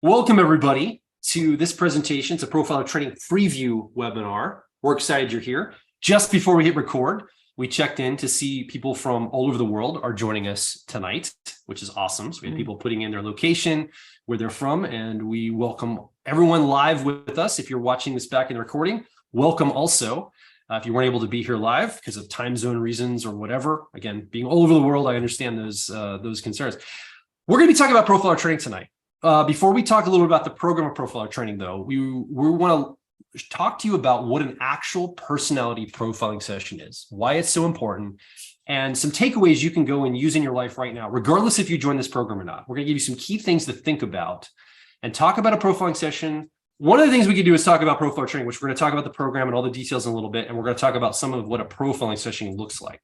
Welcome, everybody, to this presentation. It's a Profiler Training Preview webinar. We're excited you're here. Just before we hit record, we checked in to see people from all over the world are joining us tonight, which is awesome. So we have people putting in their location, where they're from, and we welcome everyone live with us. If you're watching this back in the recording, welcome also. If you weren't able to be here live because of time zone reasons or whatever, again, being all over the world, I understand those concerns. We're going to be talking about Profiler Training tonight. Before we talk a little bit about the program of Profiler Training, though, we want to talk to you about what an actual personality profiling session is, why it's so important, and some takeaways you can go and use in your life right now, regardless if you join this program or not. We're going to give you some key things to think about and talk about a profiling session. One of the things we could do is talk about Profiler Training, which we're going to talk about the program and all the details in a little bit, and we're going to talk about some of what a profiling session looks like.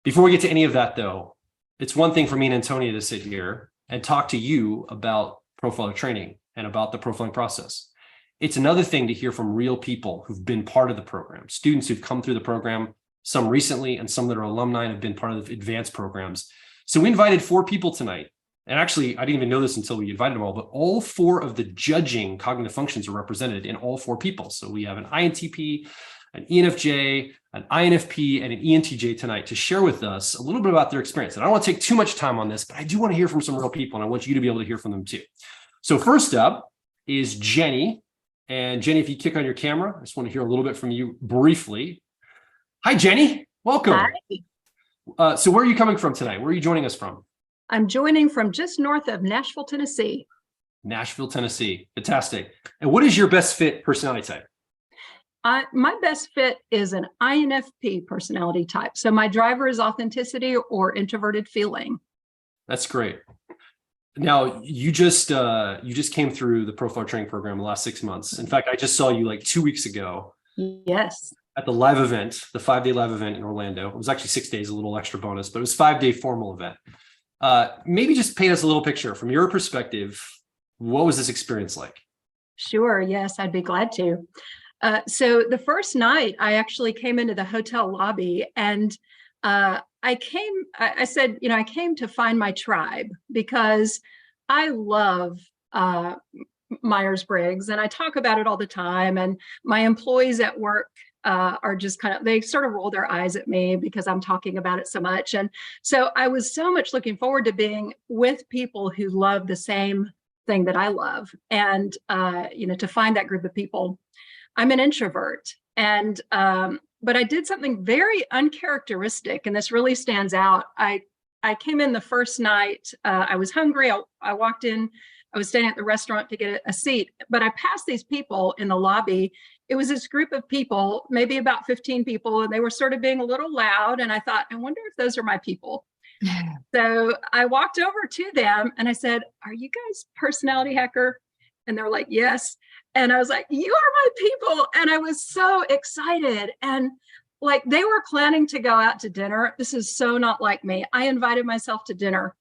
Before we get to any of that, though, it's one thing for me and Antonia to sit here and talk to you about Profiler Training and about the profiling process. It's another thing to hear from real people who've been part of the program, students who've come through the program, some recently and some that are alumni and have been part of the advanced programs. So we invited 4 people tonight. And actually, I didn't even know this until we invited them all, but all 4 of the judging cognitive functions are represented in all 4 people. So we have an INTP, an ENFJ, an INFP, and an ENTJ tonight to share with us a little bit about their experience. And I don't want to take too much time on this, but I do want to hear from some real people, and I want you to be able to hear from them too. So first up is Jenny. And Jenny, if you click on your camera, I just want to hear a little bit from you briefly. Hi, Jenny. Welcome. Hi. So where are you coming from tonight? Where are you joining us from? I'm joining from just north of Nashville, Tennessee. Nashville, Tennessee. Fantastic. And what is your best fit personality type? My best fit is an INFP personality type. So my driver is authenticity or introverted feeling. That's great. Now, you just came through the Profiler Training program the last 6 months. In fact, I just saw you like 2 weeks ago. Yes. At the live event, the 5-day live event in Orlando. It was actually 6 days, a little extra bonus, but it was a 5-day formal event. Maybe just paint us a little picture from your perspective. What was this experience like? Sure. Yes, I'd be glad to. So the first night I actually came into the hotel lobby and I said, I came to find my tribe because I love Myers-Briggs and I talk about it all the time. And my employees at work are just they sort of roll their eyes at me because I'm talking about it so much. And so I was so much looking forward to being with people who love the same thing that I love and, to find that group of people. I'm an introvert, and but I did something very uncharacteristic, and this really stands out. I came in the first night. I was hungry. I walked in. I was standing at the restaurant to get a seat, but I passed these people in the lobby. It was this group of people, maybe about 15 people, and they were sort of being a little loud. And I thought, I wonder if those are my people. So I walked over to them and I said, "Are you guys personality hacker?" And they're like, "Yes." And I was like, "You are my people." And I was so excited. And like they were planning to go out to dinner. This is so not like me. I invited myself to dinner.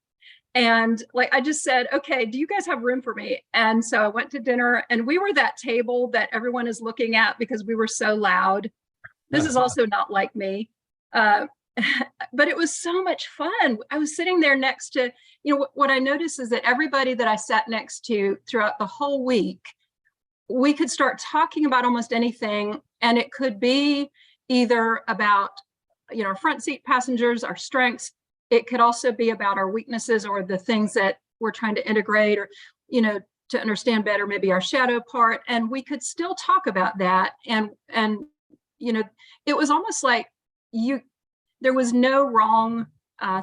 And like I just said, "Okay, do you guys have room for me?" And so I went to dinner and we were that table that everyone is looking at because we were so loud. This is also not like me. But it was so much fun. I was sitting there next to, what I noticed is that everybody that I sat next to throughout the whole week, we could start talking about almost anything. And it could be either about, our front seat passengers, our strengths. It could also be about our weaknesses or the things that we're trying to integrate or, to understand better, maybe our shadow part. And we could still talk about that. And it was almost like there was no wrong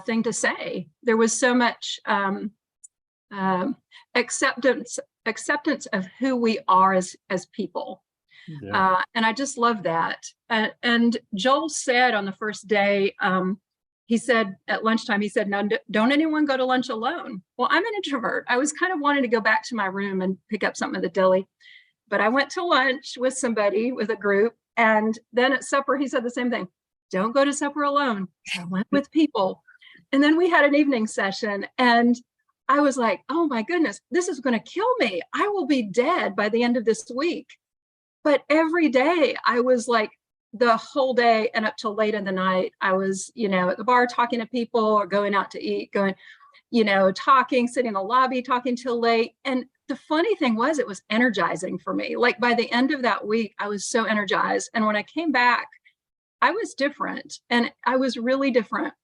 thing to say. There was so much acceptance of who we are as people. Yeah. And I just love that. And Joel said on the first day, he said at lunchtime, he said, "No, don't anyone go to lunch alone." Well, I'm an introvert. I was kind of wanting to go back to my room and pick up something at the deli, but I went to lunch with somebody, with a group. And then at supper, he said the same thing. "Don't go to supper alone." I went with people. And then we had an evening session and I was like, "Oh my goodness, this is going to kill me. I will be dead by the end of this week." But every day I was like, the whole day and up till late in the night, I was, at the bar talking to people or going out to eat, talking, sitting in the lobby, talking till late. And the funny thing was, it was energizing for me. Like by the end of that week, I was so energized. And when I came back, I was different, and I was really different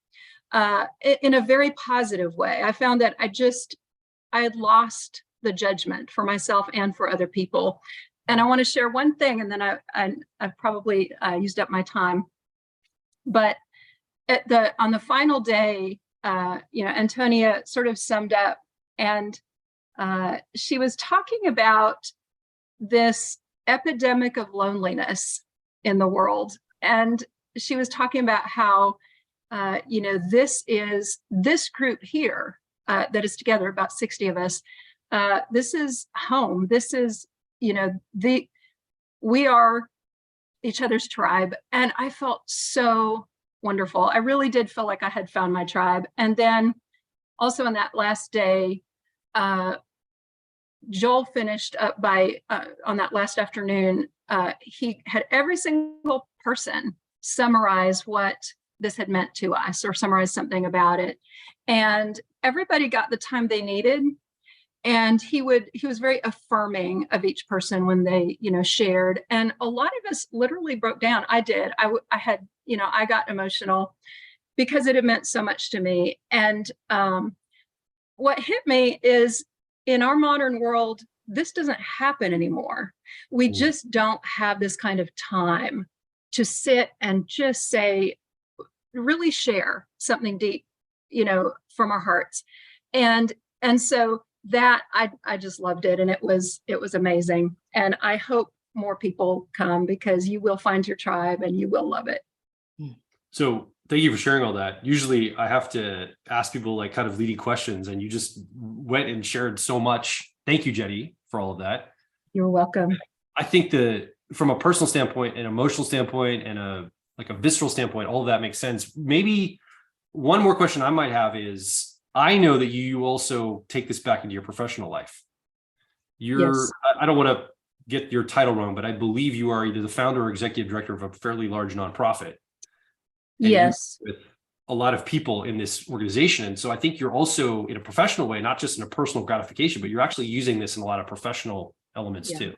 in a very positive way. I found that I had lost the judgment for myself and for other people. And I want to share one thing, and then I've probably used up my time. But on the final day, Antonia sort of summed up, and she was talking about this epidemic of loneliness in the world. And she was talking about how, this group here that is together, about 60 of us, this is home. This is, we are each other's tribe. And I felt so wonderful. I really did feel like I had found my tribe. And then also on that last day, Joel finished up by, on that last afternoon, he had every single person summarize what this had meant to us, or summarize something about it. And everybody got the time they needed. And he was very affirming of each person when they, shared. And a lot of us literally broke down. I did. I got emotional because it had meant so much to me. And what hit me is, in our modern world, this doesn't happen anymore. We just don't have this kind of time to sit and just say, really share something deep, from our hearts. And so that I just loved it. And it was amazing. And I hope more people come, because you will find your tribe and you will love it. So thank you for sharing all that. Usually I have to ask people like kind of leading questions, and you just went and shared so much. Thank you, Jenny, for all of that. You're welcome. I think from a personal standpoint, an emotional standpoint, and a visceral standpoint, all of that makes sense. Maybe one more question I might have is, I know that you also take this back into your professional life. Yes. I don't want to get your title wrong, but I believe you are either the founder or executive director of a fairly large nonprofit. Yes. With a lot of people in this organization. And so I think you're also, in a professional way, not just in a personal gratification, but you're actually using this in a lot of professional elements too.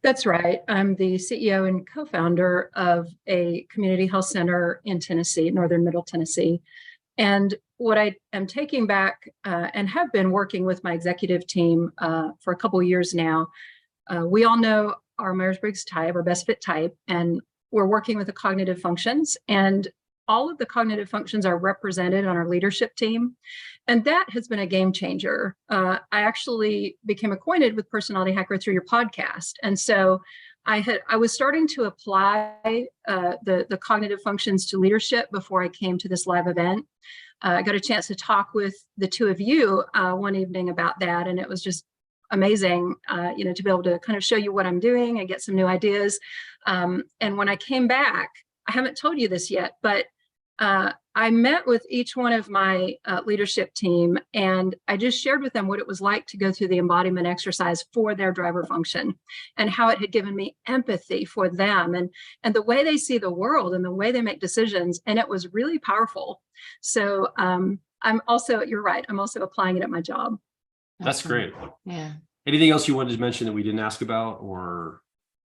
That's right. I'm the CEO and co-founder of a community health center in Tennessee, northern middle Tennessee. And what I am taking back and have been working with my executive team for a couple of years now, we all know our Myers-Briggs type, our best fit type, and we're working with the cognitive functions, and all of the cognitive functions are represented on our leadership team. And that has been a game changer. I actually became acquainted with Personality Hacker through your podcast. And so I was starting to apply the cognitive functions to leadership before I came to this live event. I got a chance to talk with the two of you one evening about that. And it was just amazing, to be able to kind of show you what I'm doing and get some new ideas. And when I came back, I haven't told you this yet, but I met with each one of my leadership team, and I just shared with them what it was like to go through the embodiment exercise for their driver function, and how it had given me empathy for them and the way they see the world and the way they make decisions. And it was really powerful. So I'm also, you're right, I'm also applying it at my job. That's great. Yeah. Anything else you wanted to mention that we didn't ask about, or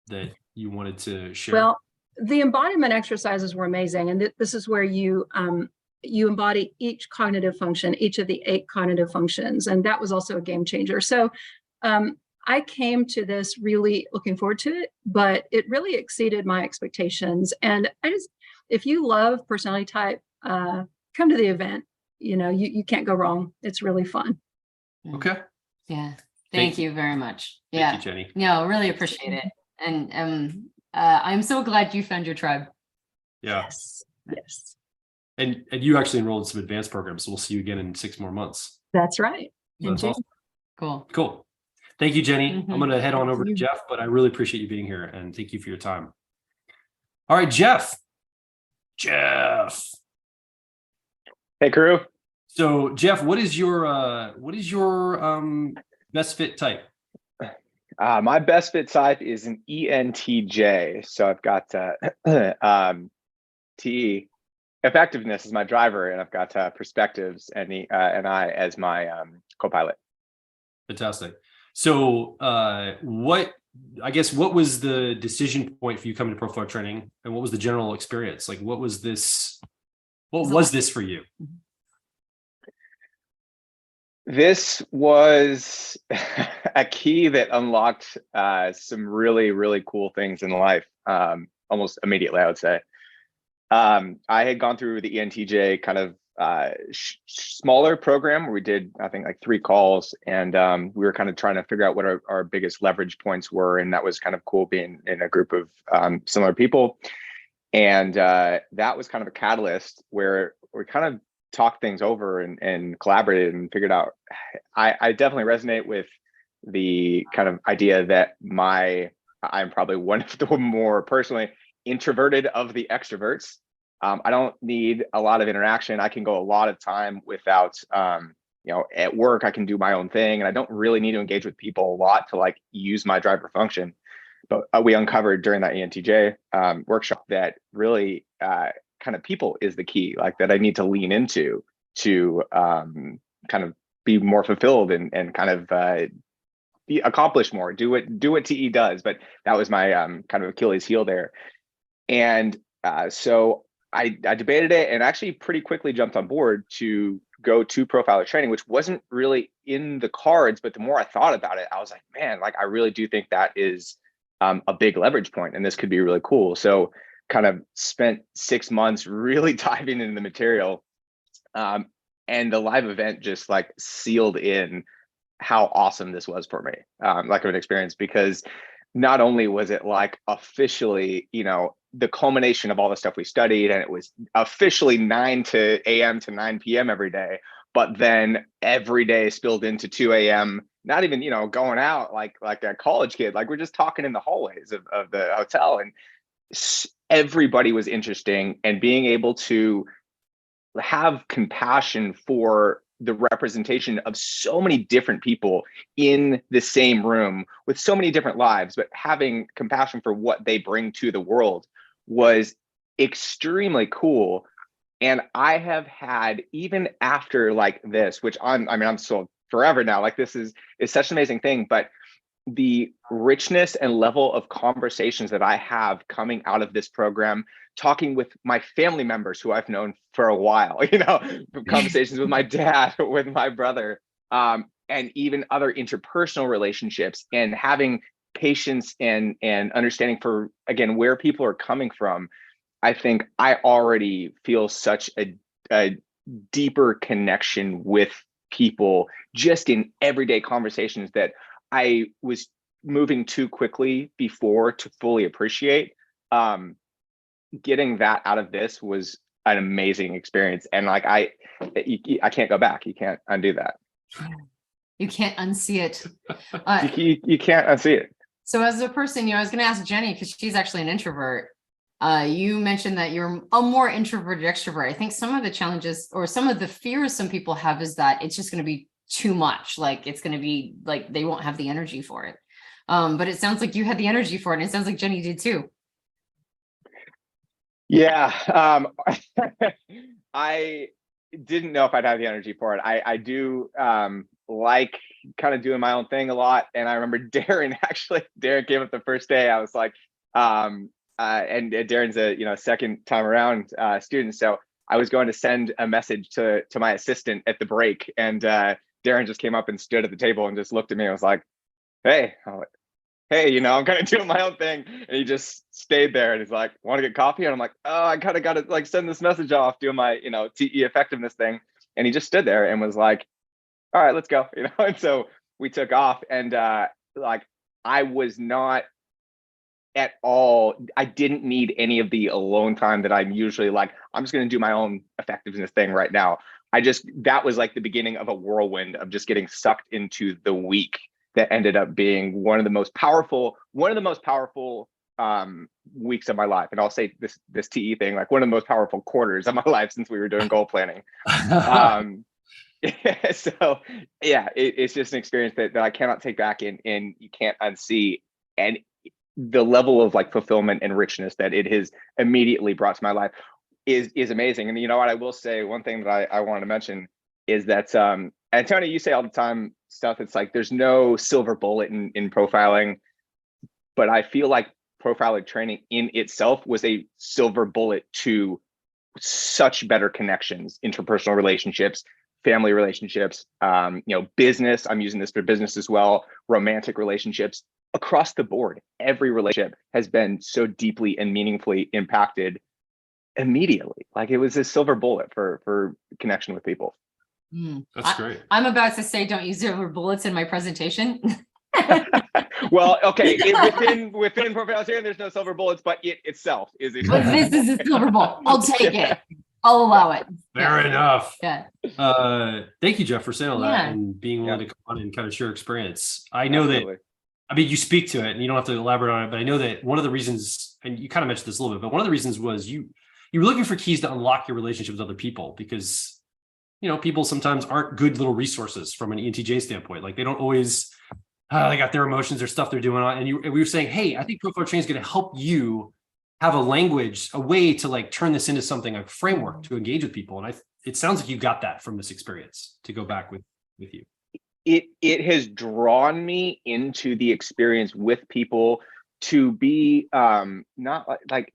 that you wanted to share? Well, the embodiment exercises were amazing. And this is where you embody each cognitive function, each of the 8 cognitive functions. And that was also a game changer. So I came to this really looking forward to it, but it really exceeded my expectations. And if you love personality type, come to the event. You can't go wrong. It's really fun. Okay. Yeah. Thank you very much. Thank you, Jenny. No, really appreciate it. And I'm so glad you found your tribe. Yeah. Yes. And you actually enrolled in some advanced programs, so we'll see you again in 6 more months. That's right. That's awesome. Cool. Thank you, Jenny. I'm going to head on over to you. Jeff, but I really appreciate you being here, and thank you for your time. All right, Jeff. Hey, crew. So, Jeff, what is your best fit type? My best fit type is an ENTJ. So I've got TE. Effectiveness is my driver, and I've got perspectives and I as my co-pilot. Fantastic. So what was the decision point for you coming to profile training, and what was the general experience? Like, what was this for you? This was a key that unlocked some really, really cool things in life almost immediately, I would say. I had gone through the ENTJ kind of smaller program where we did, I think, like 3 calls, and we were kind of trying to figure out what our biggest leverage points were. And that was kind of cool being in a group of similar people. And that was kind of a catalyst where we kind of talked things over and collaborated and figured out. I definitely resonate with the kind of idea that I'm probably one of the more personally introverted of the extroverts. I don't need a lot of interaction. I can go a lot of time without, at work, I can do my own thing, and I don't really need to engage with people a lot to like use my driver function. But we uncovered during that ENTJ workshop that really kind of people is the key, like that I need to lean into to kind of be more fulfilled and kind of accomplish more, do what TE does. But that was my kind of Achilles heel there. And so I debated it and actually pretty quickly jumped on board to go to profiler training, which wasn't really in the cards. But the more I thought about it, I was like, man, like I really do think that is a big leverage point, and this could be really cool. So kind of spent 6 months really diving into the material, and the live event just like sealed in how awesome this was for me, like of an experience, because not only was it like officially, the culmination of all the stuff we studied, and it was officially 9 a.m. to 9 p.m. every day, but then every day spilled into 2 a.m. Not even, going out like a college kid, like we're just talking in the hallways of the hotel, and everybody was interesting, and being able to have compassion for the representation of so many different people in the same room with so many different lives, but having compassion for what they bring to the world was extremely cool. And I have had, even after like this, which I'm still forever now, like this is such an amazing thing, but the richness and level of conversations that I have coming out of this program, talking with my family members who I've known for a while, conversations with my dad, with my brother, and even other interpersonal relationships, and having patience and understanding for, again, where people are coming from. I think I already feel such a deeper connection with people just in everyday conversations that I was moving too quickly before to fully appreciate. Getting that out of this was an amazing experience, and like I can't go back. You can't undo that. You can't unsee it. You can't unsee it. So as a person, I was going to ask Jenny, because she's actually an introvert. You mentioned that you're a more introverted extrovert. I think some of the challenges or some of the fears some people have is that it's just going to be too much. Like it's going to be like they won't have the energy for it. But it sounds like you had the energy for it, and it sounds like Jenny did too. Yeah. I didn't know if I'd have the energy for it. I do like kind of doing my own thing a lot. And I remember Darren came up the first day. I was like, and Darren's a second time around student. So I was going to send a message to my assistant at the break, and Darren just came up and stood at the table and just looked at me and was like, hey, I'm kind of doing my own thing. And he just stayed there, and he's like, want to get coffee? And I'm like, oh, I kind of got to like send this message off, doing my, TE effectiveness thing. And he just stood there and was like, all right, let's go. And so we took off, and like, I was not at all, I didn't need any of the alone time that I'm usually like, I'm just going to do my own effectiveness thing right now. That was like the beginning of a whirlwind of just getting sucked into the week that ended up being one of the most powerful weeks of my life. And I'll say this TE thing, like one of the most powerful quarters of my life since we were doing goal planning. So yeah, it's just an experience that I cannot take back and you can't unsee. And the level of like fulfillment and richness that it has immediately brought to my life is amazing. And you know what, I will say one thing that I wanted to mention is that And Tony, you say all the time stuff. It's like there's no silver bullet in profiling, but I feel like profiling training in itself was a silver bullet to such better connections, interpersonal relationships, family relationships, business. I'm using this for business as well, romantic relationships across the board. Every relationship has been so deeply and meaningfully impacted immediately. Like it was a silver bullet for connection with people. That's great. I'm about to say, don't use silver bullets in my presentation. Well, okay, within profiling training, there's no silver bullets, but it itself is a But this is a silver bullet. I'll take it. I'll allow it. Fair enough. Yeah. Thank you, Jeff, for saying all that and being willing to come on and kind of share experience. I know that, I mean, you speak to it and you don't have to elaborate on it, but I know that one of the reasons, and you kind of mentioned this a little bit, but one of the reasons was you were looking for keys to unlock your relationship with other people because, people sometimes aren't good little resources from an ENTJ standpoint. Like they don't always, they got their emotions or stuff they're doing on. And we were saying, hey, I think profile training is going to help you have a language, a way to like turn this into something, a framework to engage with people. And it sounds like you got that from this experience to go back with you. It has drawn me into the experience with people to be not like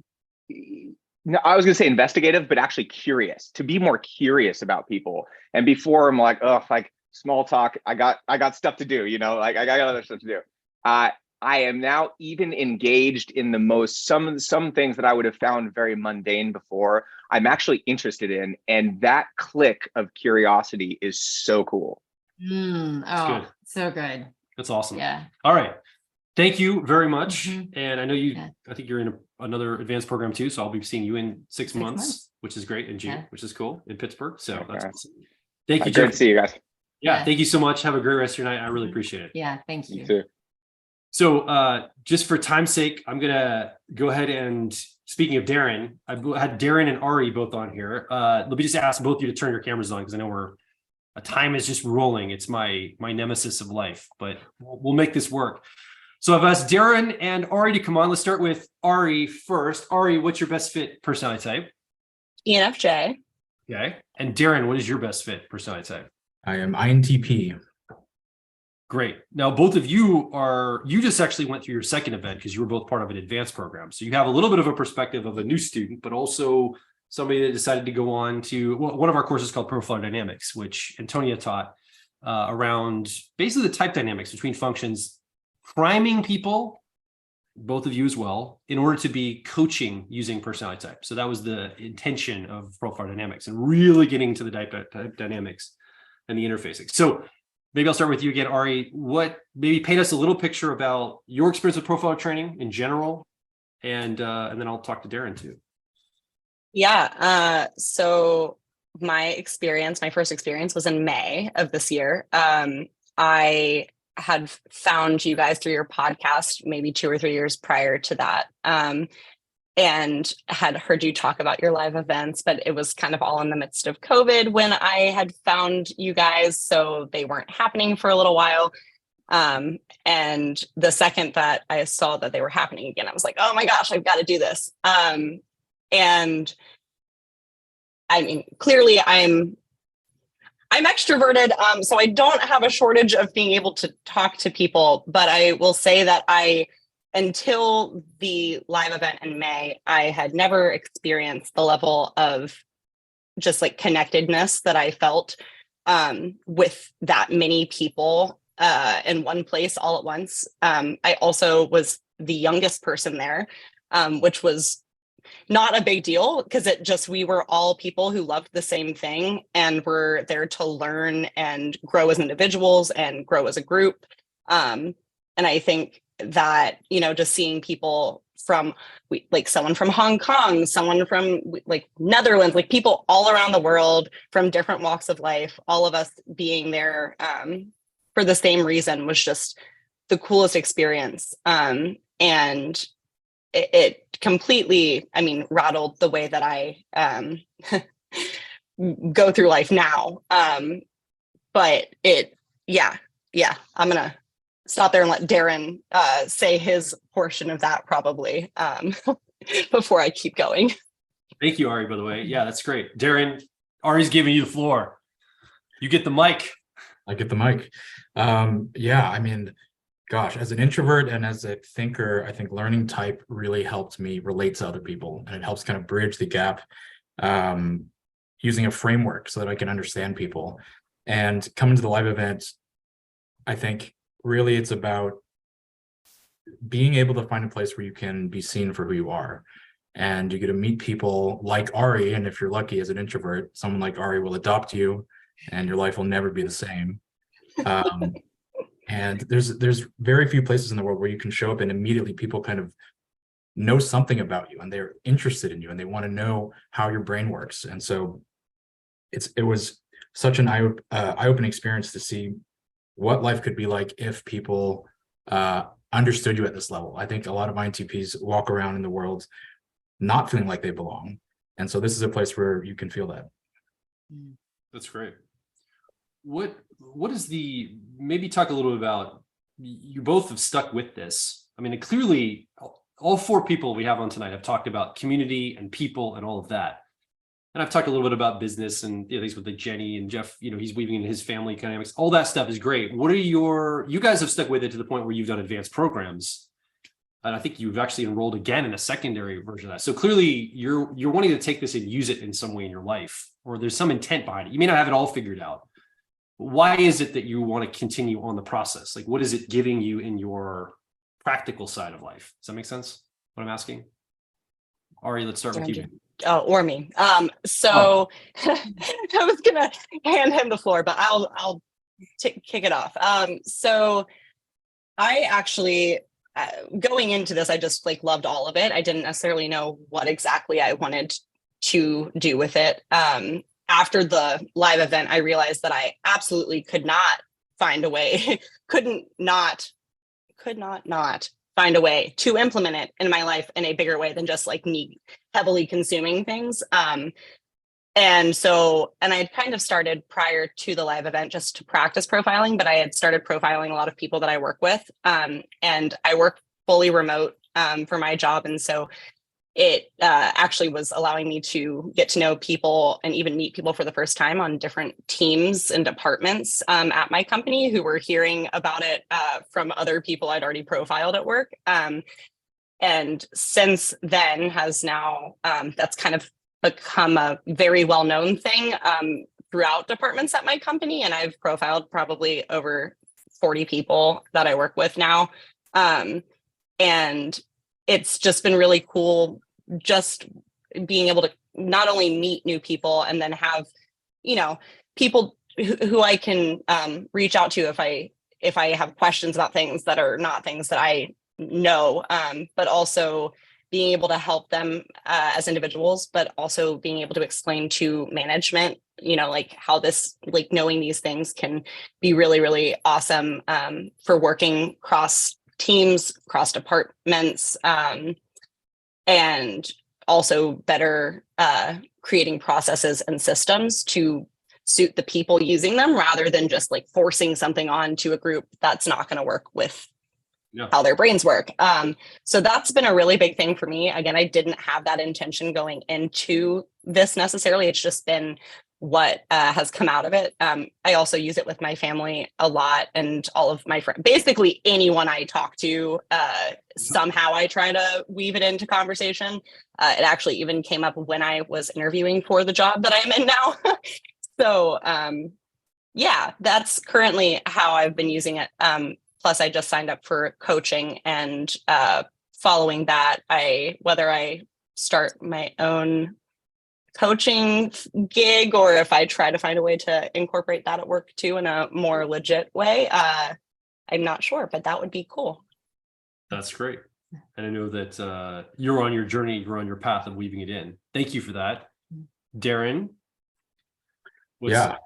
no, I was going to say investigative, but actually curious, to be more curious about people. And before I'm like, oh, like small talk, I got stuff to do, like I got other stuff to do. I am now even engaged in the most, some things that I would have found very mundane before, I'm actually interested in. And that click of curiosity is so cool. Good. So good. That's awesome. Yeah. All right. Thank you very much. And I know I think you're in another advanced program too. So I'll be seeing you in 6 months, which is great, in June, which is cool, in Pittsburgh. So that's awesome. Thank you, Jeff. Great to see you guys. Yeah. Thank you so much. Have a great rest of your night. I really appreciate it. Yeah. Thank you. You too. So just for time's sake, I'm going to go ahead and, speaking of Darren, I've had Darren and Ari both on here. Let me just ask both of you to turn your cameras on because I know time is just rolling. It's my nemesis of life, but we'll make this work. So I've asked Darren and Ari to come on. Let's start with Ari first. Ari, what's your best fit personality type? ENFJ. Okay. And Darren, what is your best fit personality type? I am INTP. Great. Now, both of you just actually went through your second event because you were both part of an advanced program. So you have a little bit of a perspective of a new student, but also somebody that decided to go on to one of our courses called Profile Dynamics, which Antonia taught around basically the type dynamics between functions, priming people, both of you as well, in order to be coaching using personality type. So that was the intention of Profile Dynamics and really getting to the type dynamics and the interfacing. So maybe I'll start with you again, Ari. Maybe paint us a little picture about your experience with profile training in general, and then I'll talk to Darren too. Yeah. So my first experience was in May of this year. I had found you guys through your podcast maybe 2 or 3 years prior to that, and had heard you talk about your live events, but it was kind of all in the midst of COVID when I had found you guys, so they weren't happening for a little while. And the second that I saw that they were happening again, I was like, oh my gosh, I've got to do this. And I mean, clearly I'm extroverted, so I don't have a shortage of being able to talk to people, but I will say that until the live event in May, I had never experienced the level of just like connectedness that I felt with that many people in one place all at once. I also was the youngest person there, which was not a big deal because we were all people who loved the same thing and were there to learn and grow as individuals and grow as a group. And I think that, just seeing people from like someone from Hong Kong, someone from like Netherlands, like people all around the world from different walks of life, all of us being there for the same reason was just the coolest experience. And it completely, rattled the way that I go through life now. But I'm going to stop there and let Darren say his portion of that probably before I keep going. Thank you, Ari, by the way. Yeah, that's great. Darren, Ari's giving you the floor. You get the mic. I get the mic. Yeah, I mean, gosh, as an introvert and as a thinker, I think learning type really helped me relate to other people, and it helps kind of bridge the gap using a framework so that I can understand people. And coming to the live event, I think really it's about being able to find a place where you can be seen for who you are. And you get to meet people like Ari. And if you're lucky as an introvert, someone like Ari will adopt you and your life will never be the same. And there's very few places in the world where you can show up and immediately people kind of know something about you and they're interested in you and they want to know how your brain works. And so it was such an eye-opening experience to see what life could be like if people understood you at this level. I think a lot of INTPs walk around in the world not feeling like they belong. And so this is a place where you can feel that. That's great. What is maybe talk a little bit about, you both have stuck with this. I mean, clearly all four people we have on tonight have talked about community and people and all of that. And I've talked a little bit about business and things with Jenny and Jeff, he's weaving in his family dynamics. All that stuff is great. What are you guys have stuck with it to the point where you've done advanced programs. And I think you've actually enrolled again in a secondary version of that. So clearly you're wanting to take this and use it in some way in your life, or there's some intent behind it. You may not have it all figured out. Why is it that you want to continue on the process? Like, what is it giving you in your practical side of life? Does that make sense? What I'm asking? Ari, let's start with you. Oh, or me. So I was gonna hand him the floor, but I'll kick it off. So I actually, going into this, I just loved all of it. I didn't necessarily know what exactly I wanted to do with it. After the live event, I realized that I absolutely could not find a way, could not find a way to implement it in my life in a bigger way than just me heavily consuming things. And I had kind of started prior to the live event just to practice profiling, but I had started profiling a lot of people that I work with. And I work fully remote for my job. And so it actually was allowing me to get to know people and even meet people for the first time on different teams and departments at my company who were hearing about it from other people I'd already profiled at work. And since then has now, that's kind of become a very well-known thing throughout departments at my company. And I've profiled probably over 40 people that I work with now. And it's just been really cool just being able to not only meet new people and then have, people who I can reach out to if I have questions about things that are not things that I know, but also being able to help them as individuals, but also being able to explain to management, how this, knowing these things can be really, really awesome for working cross teams, cross departments, and also better creating processes and systems to suit the people using them rather than just forcing something on to a group that's not going to work with how their brains work. So that's been a really big thing for me. Again, I didn't have that intention going into this necessarily. It's just been what has come out of it. I also use it with my family a lot and all of my friends, basically anyone I talk to, somehow I try to weave it into conversation. It actually even came up when I was interviewing for the job that I'm in now. So yeah, that's currently how I've been using it. Plus I just signed up for coaching and following that, whether I start my own coaching gig or if I try to find a way to incorporate that at work too in a more legit way, I'm not sure, but that would be cool. That's great. And I know that you're on your journey, you're on your path of weaving it in. Thank you for that. Darren? Yeah.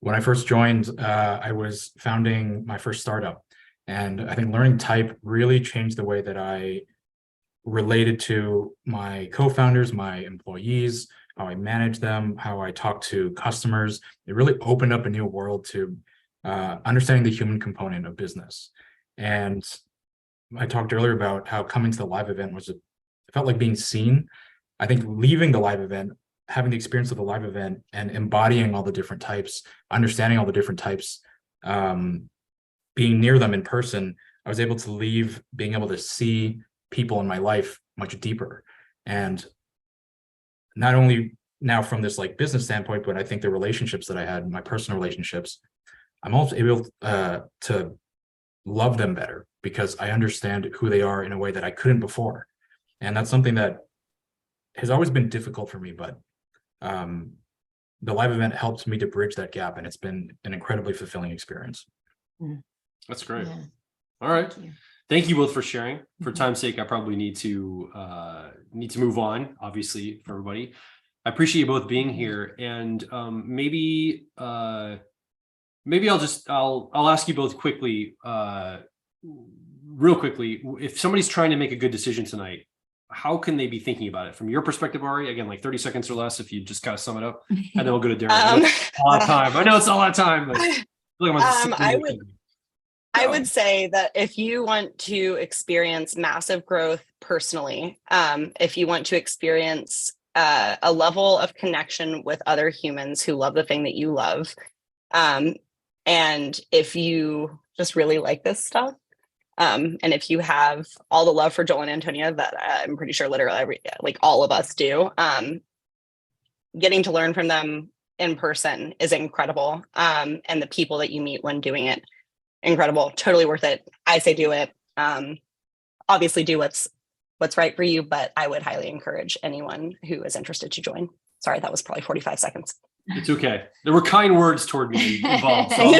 When I first joined, I was founding my first startup. And I think learning type really changed the way that I related to my co-founders, my employees, how I manage them, how I talk to customers. It really opened up a new world to understanding the human component of business. And I talked earlier about how coming to the live event it felt like being seen. I think leaving the live event, having the experience of the live event and embodying all the different types, understanding all the different types, being near them in person, I was able to leave being able to see people in my life much deeper. And not only now from this like business standpoint, but I think the relationships that I had, my personal relationships, I'm also able to love them better because I understand who they are in a way that I couldn't before. And that's something that has always been difficult for me, but the live event helped me to bridge that gap, and it's been an incredibly fulfilling experience. That's great. Yeah. All right. Thank you. Thank you both for sharing. For Mhm. time's sake, I probably need to move on, obviously, for everybody. I appreciate you both being here. And maybe I'll ask you both quickly, real quickly, if somebody's trying to make a good decision tonight, how can they be thinking about it from your perspective, Ari? Again, like 30 seconds or less, if you just kind of sum it up, and then we'll go to Darren. I know it's a lot of time. I know it's a lot of time, but I would say that if you want to experience massive growth personally, if you want to experience a level of connection with other humans who love the thing that you love, and if you just really like this stuff, and if you have all the love for Joel and Antonia that I'm pretty sure literally all of us do, getting to learn from them in person is incredible. And the people that you meet when doing it, incredible, totally worth it. I say do it. Obviously do what's right for you, but I would highly encourage anyone who is interested to join. Sorry, that was probably 45 seconds. It's okay. There were kind words toward me involved. So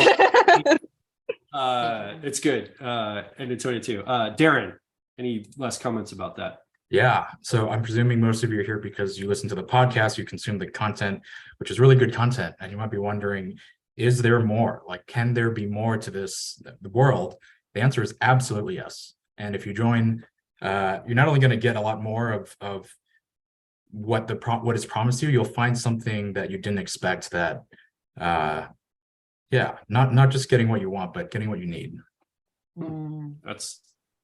it's good. And Antonia too. Darren, any last comments about that? Yeah. So I'm presuming most of you are here because you listen to the podcast, you consume the content, which is really good content. And you might be wondering, is there more? Like, can there be more to this, the world? The answer is absolutely yes. And if you join, you're not only going to get a lot more of what is promised you, you'll find something that you didn't expect that, not just getting what you want, but getting what you need.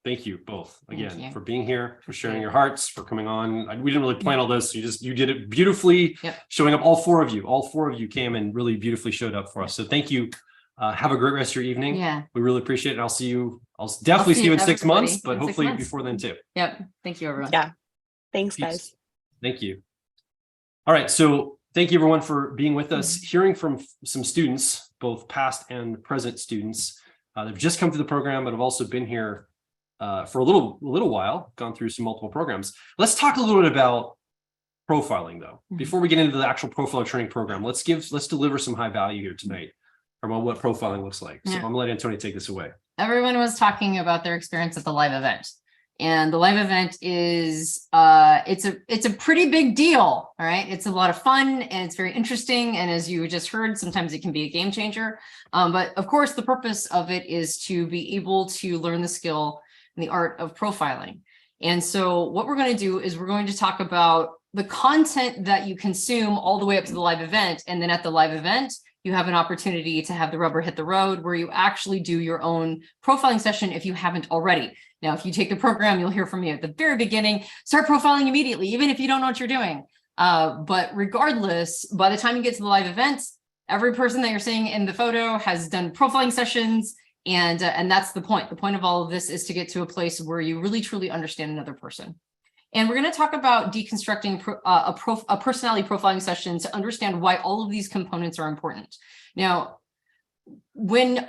Thank you both again you. for being here, for sharing your hearts, for coming on. We didn't really plan all this. You did it beautifully. Yep. Showing up. All four of you came and really beautifully showed up for us. So thank you. Have a great rest of your evening. Yeah. We really appreciate it. I'll definitely see you in 6 months, but in 6 hopefully months. before then too. Yep. Thank you, everyone. Yeah. Thanks, Peace. guys. Thank you. All right. So thank you everyone for being with us, hearing from some students, both past and present students. They've just come through the program, but have also been here for a little while, gone through some multiple programs. Let's talk a little bit about profiling though. Before we get into the actual profiler training program, let's deliver some high value here tonight about what profiling looks like. So I'm gonna let Antonia take this away. Everyone was talking about their experience at the live event. And the live event is it's a pretty big deal. All right. It's a lot of fun and it's very interesting. And as you just heard, sometimes it can be a game changer. But of course, the purpose of it is to be able to learn the skill and the art of profiling. And so what we're going to do is we're going to talk about the content that you consume all the way up to the live event. And then at the live event, you have an opportunity to have the rubber hit the road where you actually do your own profiling session if you haven't already. Now, if you take the program, you'll hear from me at the very beginning, start profiling immediately, even if you don't know what you're doing. But regardless, by the time you get to the live events, every person that you're seeing in the photo has done profiling sessions. And that's the point. The point of all of this is to get to a place where you really, truly understand another person. And we're going to talk about deconstructing a personality profiling session to understand why all of these components are important. Now, when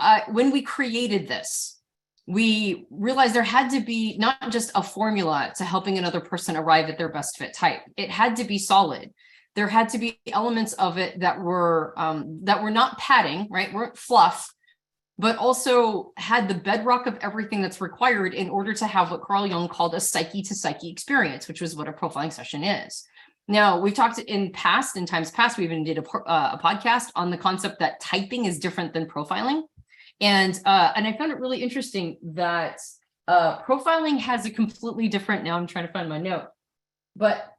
we created this, we realized there had to be not just a formula to helping another person arrive at their best fit type. It had to be solid. There had to be elements of it that were not padding, right? Weren't fluff, but also had the bedrock of everything that's required in order to have what Carl Jung called a psyche to psyche experience, which was what a profiling session is. Now, we've talked in times past, we even did a podcast on the concept that typing is different than profiling. And I found it really interesting that profiling has a completely different, now I'm trying to find my note, but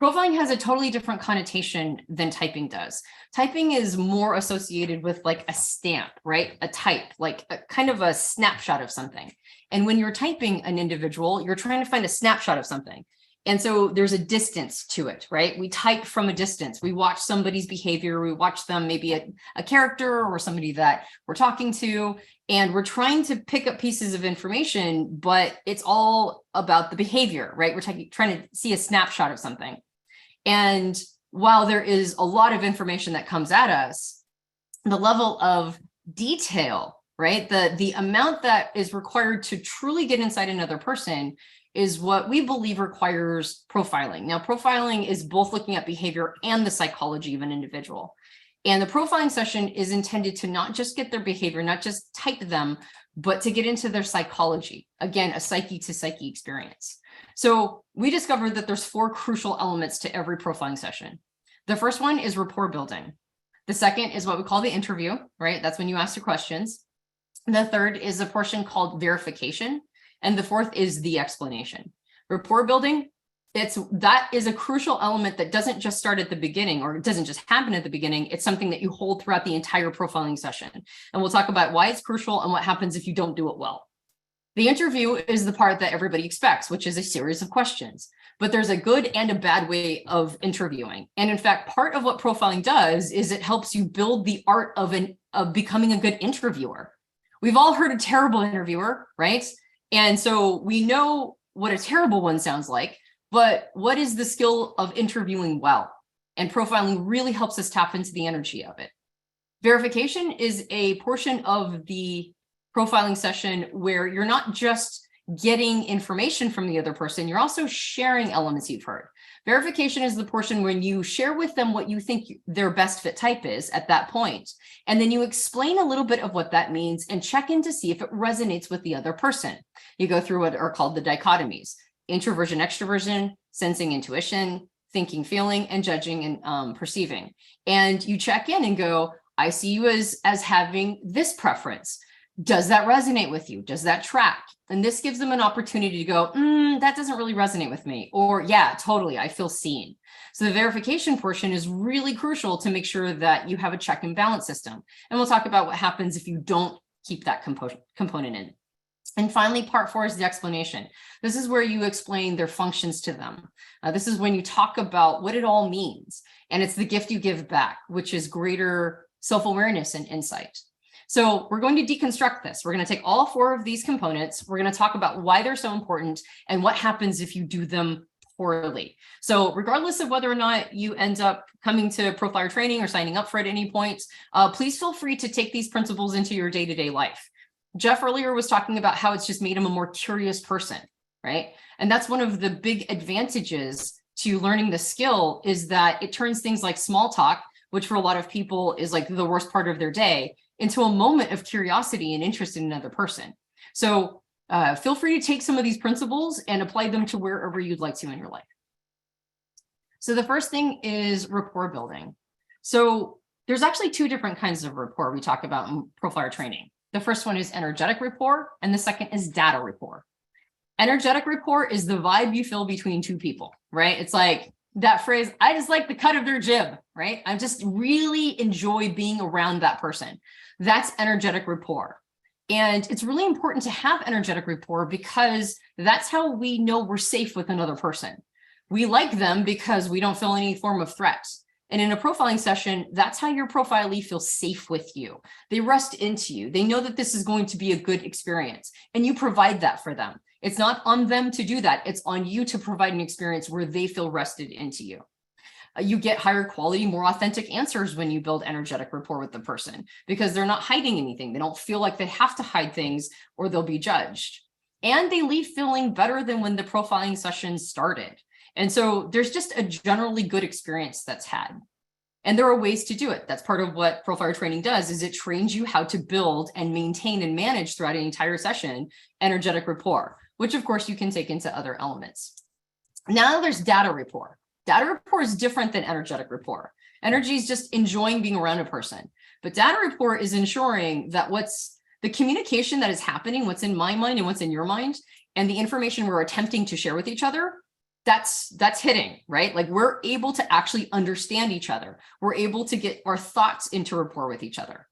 profiling has a totally different connotation than typing does. Typing is more associated with like a stamp, right? A type, like a kind of a snapshot of something. And when you're typing an individual, you're trying to find a snapshot of something. And so there's a distance to it, right? We type from a distance. We watch somebody's behavior. We watch them, maybe a character or somebody that we're talking to, and we're trying to pick up pieces of information, but it's all about the behavior, right? We're trying to see a snapshot of something. And while there is a lot of information that comes at us, the level of detail, right? The amount that is required to truly get inside another person is what we believe requires profiling. Now, profiling is both looking at behavior and the psychology of an individual. And the profiling session is intended to not just get their behavior, not just type them, but to get into their psychology. Again, a psyche to psyche experience. So we discovered that there's 4 crucial elements to every profiling session. The first one is rapport building. The second is what we call the interview, right? That's when you ask your questions. The third is a portion called verification. And the fourth is the explanation. Rapport building, that is a crucial element that doesn't just start at the beginning, or it doesn't just happen at the beginning. It's something that you hold throughout the entire profiling session. And we'll talk about why it's crucial and what happens if you don't do it well. The interview is the part that everybody expects, which is a series of questions. But there's a good and a bad way of interviewing. And in fact, part of what profiling does is it helps you build the art of becoming a good interviewer. We've all heard a terrible interviewer, right? And so we know what a terrible one sounds like, but what is the skill of interviewing well? And profiling really helps us tap into the energy of it. Verification is a portion of the profiling session where you're not just getting information from the other person, you're also sharing elements you've heard. Verification is the portion when you share with them what you think their best fit type is at that point. And then you explain a little bit of what that means and check in to see if it resonates with the other person. You go through what are called the dichotomies: introversion, extroversion, sensing, intuition, thinking, feeling, and judging and perceiving. And you check in and go, I see you as having this preference. Does that resonate with you? Does that track? And this gives them an opportunity to go, that doesn't really resonate with me. Or yeah, totally, I feel seen. So the verification portion is really crucial to make sure that you have a check and balance system. And we'll talk about what happens if you don't keep that component in. And finally, part 4 is the explanation. This is where you explain their functions to them. This is when you talk about what it all means. And it's the gift you give back, which is greater self-awareness and insight. So we're going to deconstruct this. We're going to take all 4 of these components. We're going to talk about why they're so important and what happens if you do them poorly. So regardless of whether or not you end up coming to profiler training or signing up for it at any point, please feel free to take these principles into your day-to-day life. Jeff earlier was talking about how it's just made him a more curious person, right? And that's one of the big advantages to learning the skill, is that it turns things like small talk, which for a lot of people is like the worst part of their day, into a moment of curiosity and interest in another person. So feel free to take some of these principles and apply them to wherever you'd like to in your life. So the first thing is rapport building. So there's actually 2 different kinds of rapport we talk about in profiler training. The first one is energetic rapport, and the second is data rapport. Energetic rapport is the vibe you feel between 2 people, right? It's like that phrase, I just like the cut of their jib, right? I just really enjoy being around that person. That's energetic rapport. And it's really important to have energetic rapport because that's how we know we're safe with another person. We like them because we don't feel any form of threat. And in a profiling session, that's how your profilee feels safe with you. They rest into you. They know that this is going to be a good experience, and you provide that for them. It's not on them to do that. It's on you to provide an experience where they feel rested into you. You get higher quality, more authentic answers when you build energetic rapport with the person because they're not hiding anything. They don't feel like they have to hide things or they'll be judged. And they leave feeling better than when the profiling session started. And so there's just a generally good experience that's had. And there are ways to do it. That's part of what profiler training does, is it trains you how to build and maintain and manage throughout an entire session energetic rapport, which of course you can take into other elements. Now there's data rapport. Data rapport is different than energetic rapport. Energy is just enjoying being around a person. But data rapport is ensuring that what's the communication that is happening, what's in my mind and what's in your mind, and the information we're attempting to share with each other, that's hitting, right? Like we're able to actually understand each other. We're able to get our thoughts into rapport with each other.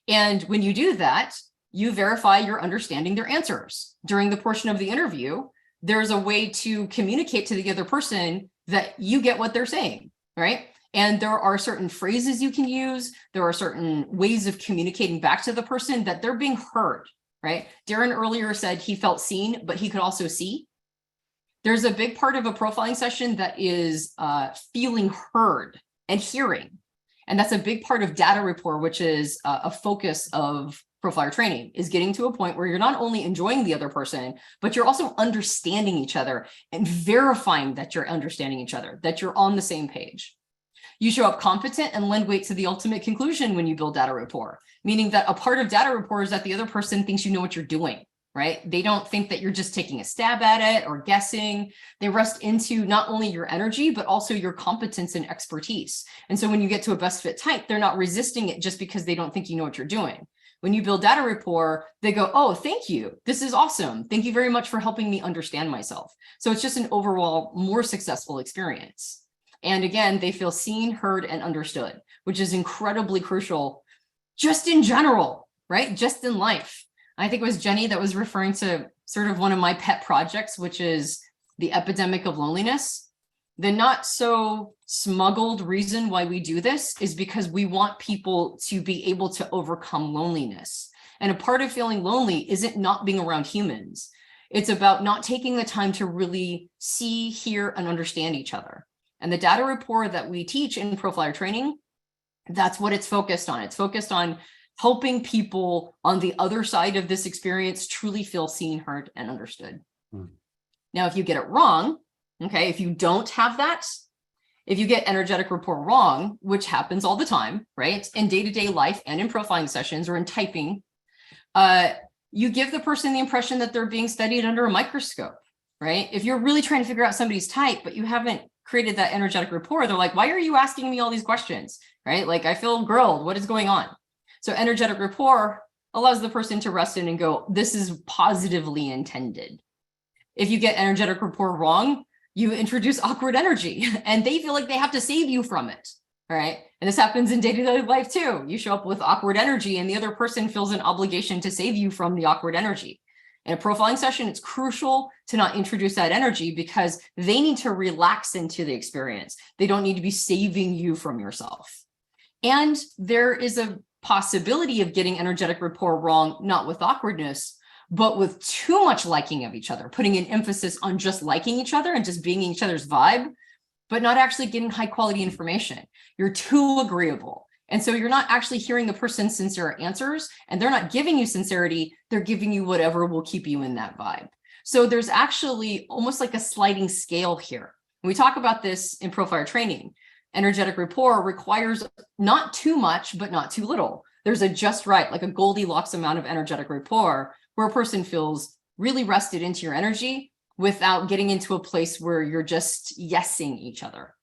And when you do that, you verify you're understanding their answers. During the portion of the interview, there's a way to communicate to the other person that you get what they're saying, right? And there are certain phrases you can use. There are certain ways of communicating back to the person that they're being heard, right? Darren earlier said he felt seen, but he could also see. There's a big part of a profiling session that is feeling heard and hearing. And that's a big part of data rapport, which is a focus of profiler training, is getting to a point where you're not only enjoying the other person, but you're also understanding each other and verifying that you're understanding each other, that you're on the same page. You show up competent and lend weight to the ultimate conclusion when you build data rapport, meaning that a part of data rapport is that the other person thinks you know what you're doing, right? They don't think that you're just taking a stab at it or guessing. They rest into not only your energy, but also your competence and expertise. And so when you get to a best fit type, they're not resisting it just because they don't think you know what you're doing. When you build data rapport, they go, oh, thank you. This is awesome. Thank you very much for helping me understand myself. So it's just an overall more successful experience. And again, they feel seen, heard, and understood, which is incredibly crucial just in general, right? Just in life. I think it was Jenny that was referring to sort of one of my pet projects, which is the epidemic of loneliness. The not so smuggled reason why we do this is because we want people to be able to overcome loneliness. And a part of feeling lonely isn't not being around humans. It's about not taking the time to really see, hear, and understand each other. And the data rapport that we teach in profiler training, that's what it's focused on. It's focused on helping people on the other side of this experience truly feel seen, heard, and understood. Now, if you get it wrong, okay, if you don't have that, if you get energetic rapport wrong, which happens all the time, right? In day-to-day life and in profiling sessions or in typing, you give the person the impression that they're being studied under a microscope, right? If you're really trying to figure out somebody's type, but you haven't created that energetic rapport, they're like, why are you asking me all these questions, right? Like, I feel grilled. What is going on? So energetic rapport allows the person to rest in and go, this is positively intended. If you get energetic rapport wrong, you introduce awkward energy and they feel like they have to save you from it, right? And this happens in day-to-day life too. You show up with awkward energy and the other person feels an obligation to save you from the awkward energy. In a profiling session, it's crucial to not introduce that energy because they need to relax into the experience. They don't need to be saving you from yourself. And there is a possibility of getting energetic rapport wrong, not with awkwardness, but with too much liking of each other, putting an emphasis on just liking each other and just being each other's vibe, but not actually getting high quality information. You're too agreeable. And so you're not actually hearing the person's sincere answers, and they're not giving you sincerity. They're giving you whatever will keep you in that vibe. So there's actually almost like a sliding scale here. When we talk about this in profiler training, energetic rapport requires not too much, but not too little. There's a just right, like a Goldilocks amount of energetic rapport where a person feels really rested into your energy without getting into a place where you're just yesing each other.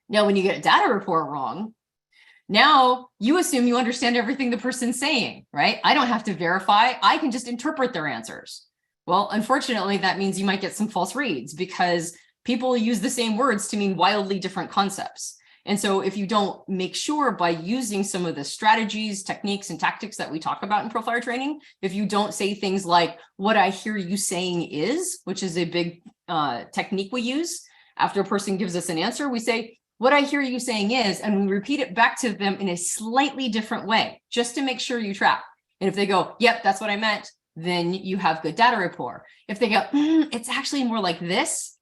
Now, when you get a data rapport wrong, now you assume you understand everything the person's saying, right? I don't have to verify. I can just interpret their answers. Well, unfortunately, that means you might get some false reads because people use the same words to mean wildly different concepts. And so if you don't make sure by using some of the strategies, techniques, and tactics that we talk about in profiler training, if you don't say things like, what I hear you saying is, which is a big technique we use. After a person gives us an answer, we say, what I hear you saying is, and we repeat it back to them in a slightly different way, just to make sure you track. And if they go, yep, that's what I meant, then you have good data rapport. If they go, it's actually more like this,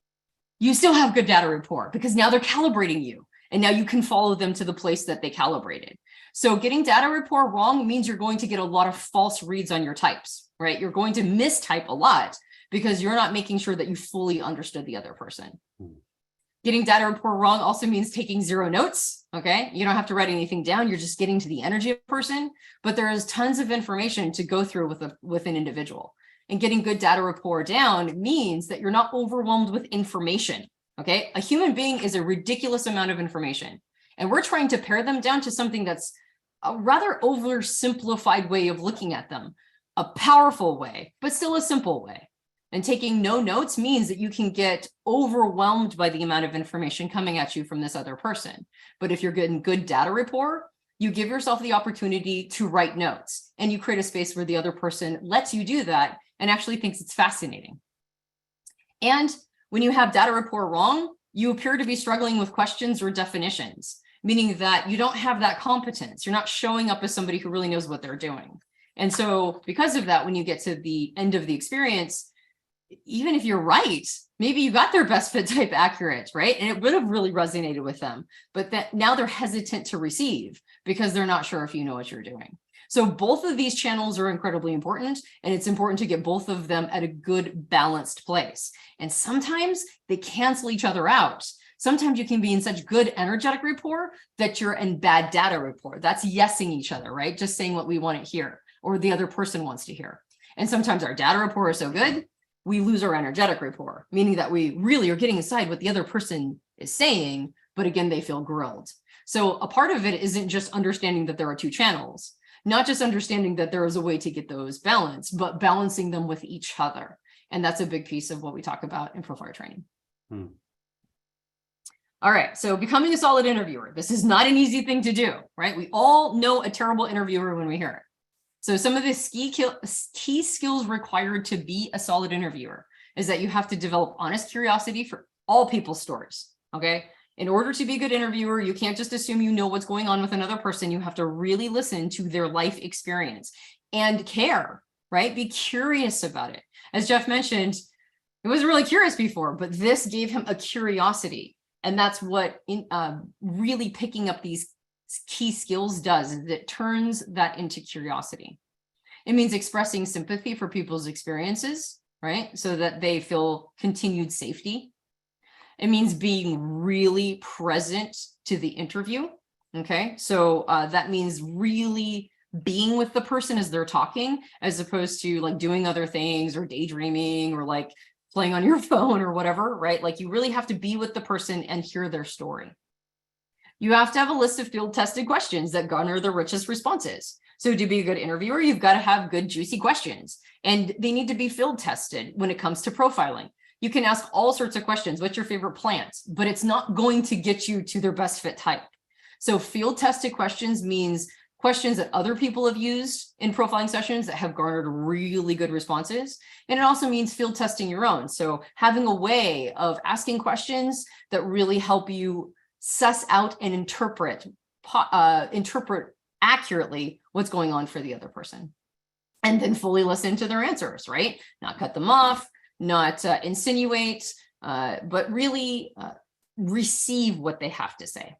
you still have good data rapport because now they're calibrating you. And now you can follow them to the place that they calibrated. So getting data rapport wrong means you're going to get a lot of false reads on your types, right? You're going to mistype a lot because you're not making sure that you fully understood the other person. Getting data rapport wrong also means taking zero notes, okay? You don't have to write anything down. You're just getting to the energy of the person, but there is tons of information to go through with an individual. And getting good data rapport down means that you're not overwhelmed with information. Okay, a human being is a ridiculous amount of information, and we're trying to pare them down to something that's a rather oversimplified way of looking at them, a powerful way, but still a simple way. And taking no notes means that you can get overwhelmed by the amount of information coming at you from this other person. But if you're getting good data rapport, you give yourself the opportunity to write notes, and you create a space where the other person lets you do that and actually thinks it's fascinating. And when you have data rapport wrong, you appear to be struggling with questions or definitions, meaning that you don't have that competence. You're not showing up as somebody who really knows what they're doing. And so because of that, when you get to the end of the experience, even if you're right, maybe you got their best fit type accurate, right? And it would have really resonated with them, but that now they're hesitant to receive because they're not sure if you know what you're doing. So both of these channels are incredibly important, and it's important to get both of them at a good balanced place. And sometimes they cancel each other out. Sometimes you can be in such good energetic rapport that you're in bad data rapport. That's yesing each other, right? Just saying what we want to hear or the other person wants to hear. And sometimes our data rapport is so good, we lose our energetic rapport, meaning that we really are getting inside what the other person is saying, but again, they feel grilled. So a part of it isn't just understanding that there are two channels, not just understanding that there is a way to get those balanced, but balancing them with each other. And that's a big piece of what we talk about in profile training. All right, so becoming a solid interviewer. This is not an easy thing to do, right? We all know a terrible interviewer when we hear it. So some of the key skills required to be a solid interviewer is that you have to develop honest curiosity for all people's stories, okay? In order to be a good interviewer, you can't just assume you know what's going on with another person. You have to really listen to their life experience and care, right? Be curious about it. As Jeff mentioned, he wasn't really curious before, but this gave him a curiosity. And that's what really picking up these key skills does, is it turns that into curiosity. It means expressing sympathy for people's experiences, right? So that they feel continued safety. It means being really present to the interview, okay? So that means really being with the person as they're talking, as opposed to like doing other things or daydreaming or like playing on your phone or whatever, right? Like you really have to be with the person and hear their story. You have to have a list of field tested questions that garner the richest responses. So to be a good interviewer, you've got to have good, juicy questions, and they need to be field tested when it comes to profiling. You can ask all sorts of questions. What's your favorite plant? But it's not going to get you to their best fit type. So field tested questions means questions that other people have used in profiling sessions that have garnered really good responses. And it also means field testing your own. So having a way of asking questions that really help you suss out and interpret accurately what's going on for the other person. And then fully listen to their answers, right? Not cut them off, not insinuate, but really receive what they have to say.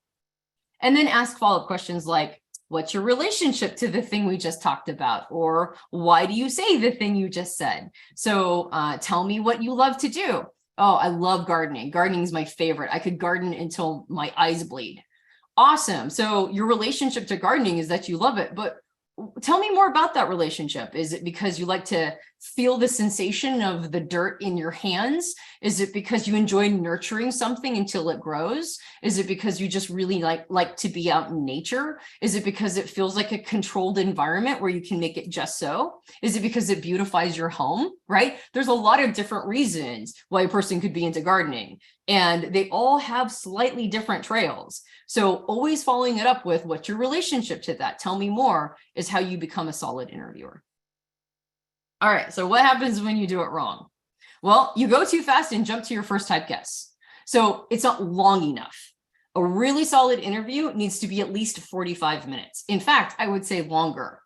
And then ask follow-up questions like, what's your relationship to the thing we just talked about? Or why do you say the thing you just said? So tell me what you love to do. Oh, I love gardening. Gardening is my favorite. I could garden until my eyes bleed. Awesome. So your relationship to gardening is that you love it, but tell me more about that relationship. Is it because you like to feel the sensation of the dirt in your hands? Is it because you enjoy nurturing something until it grows? Is it because you just really like to be out in nature? Is it because it feels like a controlled environment where you can make it just so? Is it because it beautifies your home, right? There's a lot of different reasons why a person could be into gardening, and they all have slightly different trails. So always following it up with what's your relationship to that? Tell me more is how you become a solid interviewer. All right, so what happens when you do it wrong? Well, you go too fast and jump to your first type guess. So it's not long enough. A really solid interview needs to be at least 45 minutes. In fact, I would say longer.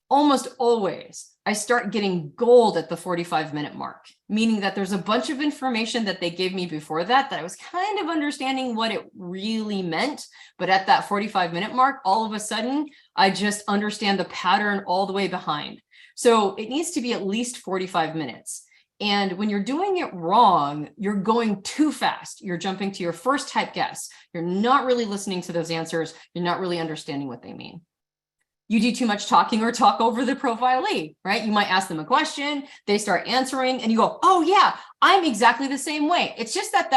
Almost always, I start getting gold at the 45-minute mark, meaning that there's a bunch of information that they gave me before that I was kind of understanding what it really meant. But at that 45-minute mark, all of a sudden, I just understand the pattern all the way behind. So it needs to be at least 45 minutes. And when you're doing it wrong, you're going too fast. You're jumping to your first type guess. You're not really listening to those answers. You're not really understanding what they mean. You do too much talking or talk over the profilee, right? You might ask them a question, they start answering, and you go, oh yeah, I'm exactly the same way. It's just that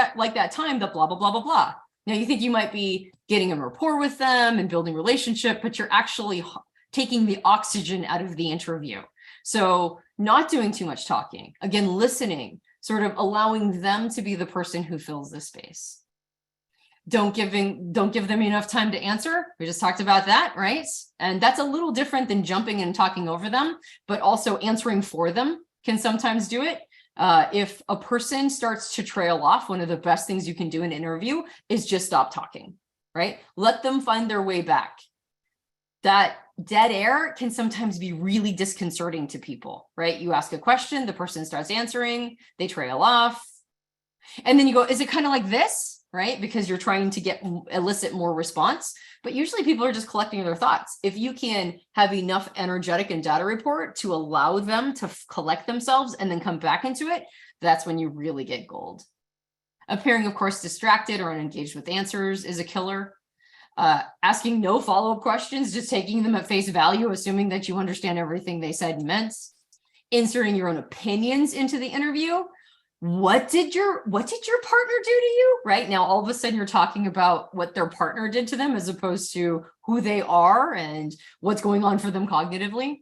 time, the blah, blah, blah, blah, blah. Now you think you might be getting a rapport with them and building relationship, but you're actually taking the oxygen out of the interview. So not doing too much talking, again, listening, sort of allowing them to be the person who fills the space. Don't give them enough time to answer. We just talked about that, right? And that's a little different than jumping and talking over them, but also answering for them can sometimes do it. If a person starts to trail off, one of the best things you can do in an interview is just stop talking, right? Let them find their way back. That dead air can sometimes be really disconcerting to people, right? You ask a question, the person starts answering, they trail off. And then you go, is it kind of like this? Right? Because you're trying to elicit more response, but usually people are just collecting their thoughts. If you can have enough energetic and data report to allow them to collect themselves and then come back into it, that's when you really get gold. Appearing, of course, distracted or unengaged with answers is a killer. Asking no follow-up questions, just taking them at face value, assuming that you understand everything they said and meant. Inserting your own opinions into the interview. What did your partner do to you? Right now, all of a sudden you're talking about what their partner did to them as opposed to who they are and what's going on for them cognitively.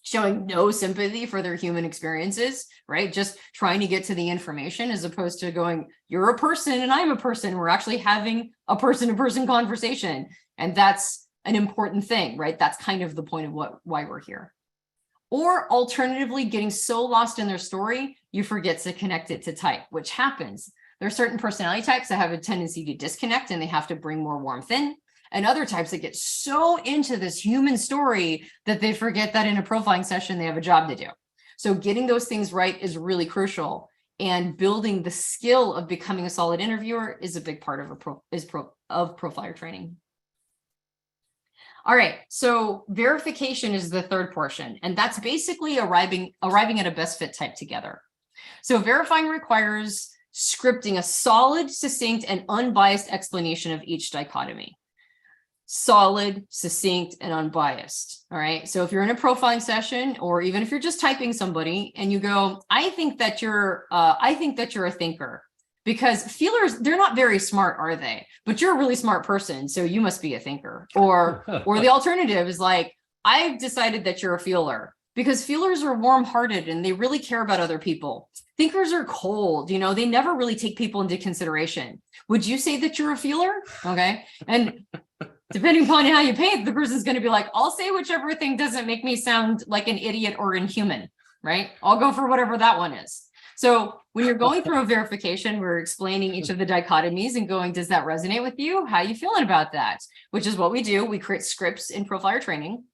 Showing no sympathy for their human experiences, right? Just trying to get to the information as opposed to going, you're a person and I'm a person. We're actually having a person-to-person conversation. And that's an important thing, right? That's kind of the point of why we're here. Or alternatively, getting so lost in their story, you forget to connect it to type, which happens. There are certain personality types that have a tendency to disconnect and they have to bring more warmth in. And other types that get so into this human story that they forget that in a profiling session, they have a job to do. So getting those things right is really crucial. And building the skill of becoming a solid interviewer is a big part of profiler training. All right, so verification is the third portion, and that's basically arriving at a best fit type together. So verifying requires scripting a solid, succinct, and unbiased explanation of each dichotomy. Solid, succinct, and unbiased. All right, so if you're in a profiling session, or even if you're just typing somebody and you go, I think that you're a thinker. Because feelers, they're not very smart, are they? But you're a really smart person, so you must be a thinker. Or the alternative is like, I've decided that you're a feeler. Because feelers are warm-hearted and they really care about other people. Thinkers are cold, they never really take people into consideration. Would you say that you're a feeler? Okay. And depending upon how you paint, the person's going to be like, I'll say whichever thing doesn't make me sound like an idiot or inhuman, right? I'll go for whatever that one is. So when you're going through a verification, we're explaining each of the dichotomies and going, does that resonate with you? How are you feeling about that? Which is what we do. We create scripts in profiler training.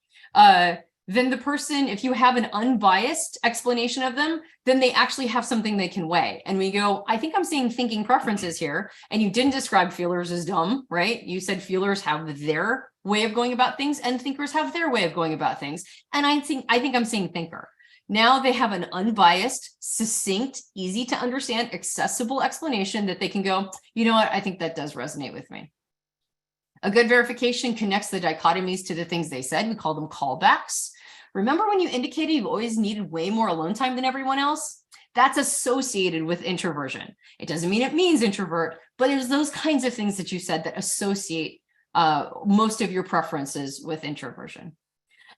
Then the person, if you have an unbiased explanation of them, then they actually have something they can weigh. And we go, I think I'm seeing thinking preferences here. And you didn't describe feelers as dumb, right? You said feelers have their way of going about things and thinkers have their way of going about things. And I think I'm seeing thinker. Now they have an unbiased, succinct, easy to understand, accessible explanation that they can go, you know what, I think that does resonate with me. A good verification connects the dichotomies to the things they said. We call them callbacks. Remember when you indicated you've always needed way more alone time than everyone else? That's associated with introversion. It doesn't mean it means introvert, but it's those kinds of things that you said that associate most of your preferences with introversion.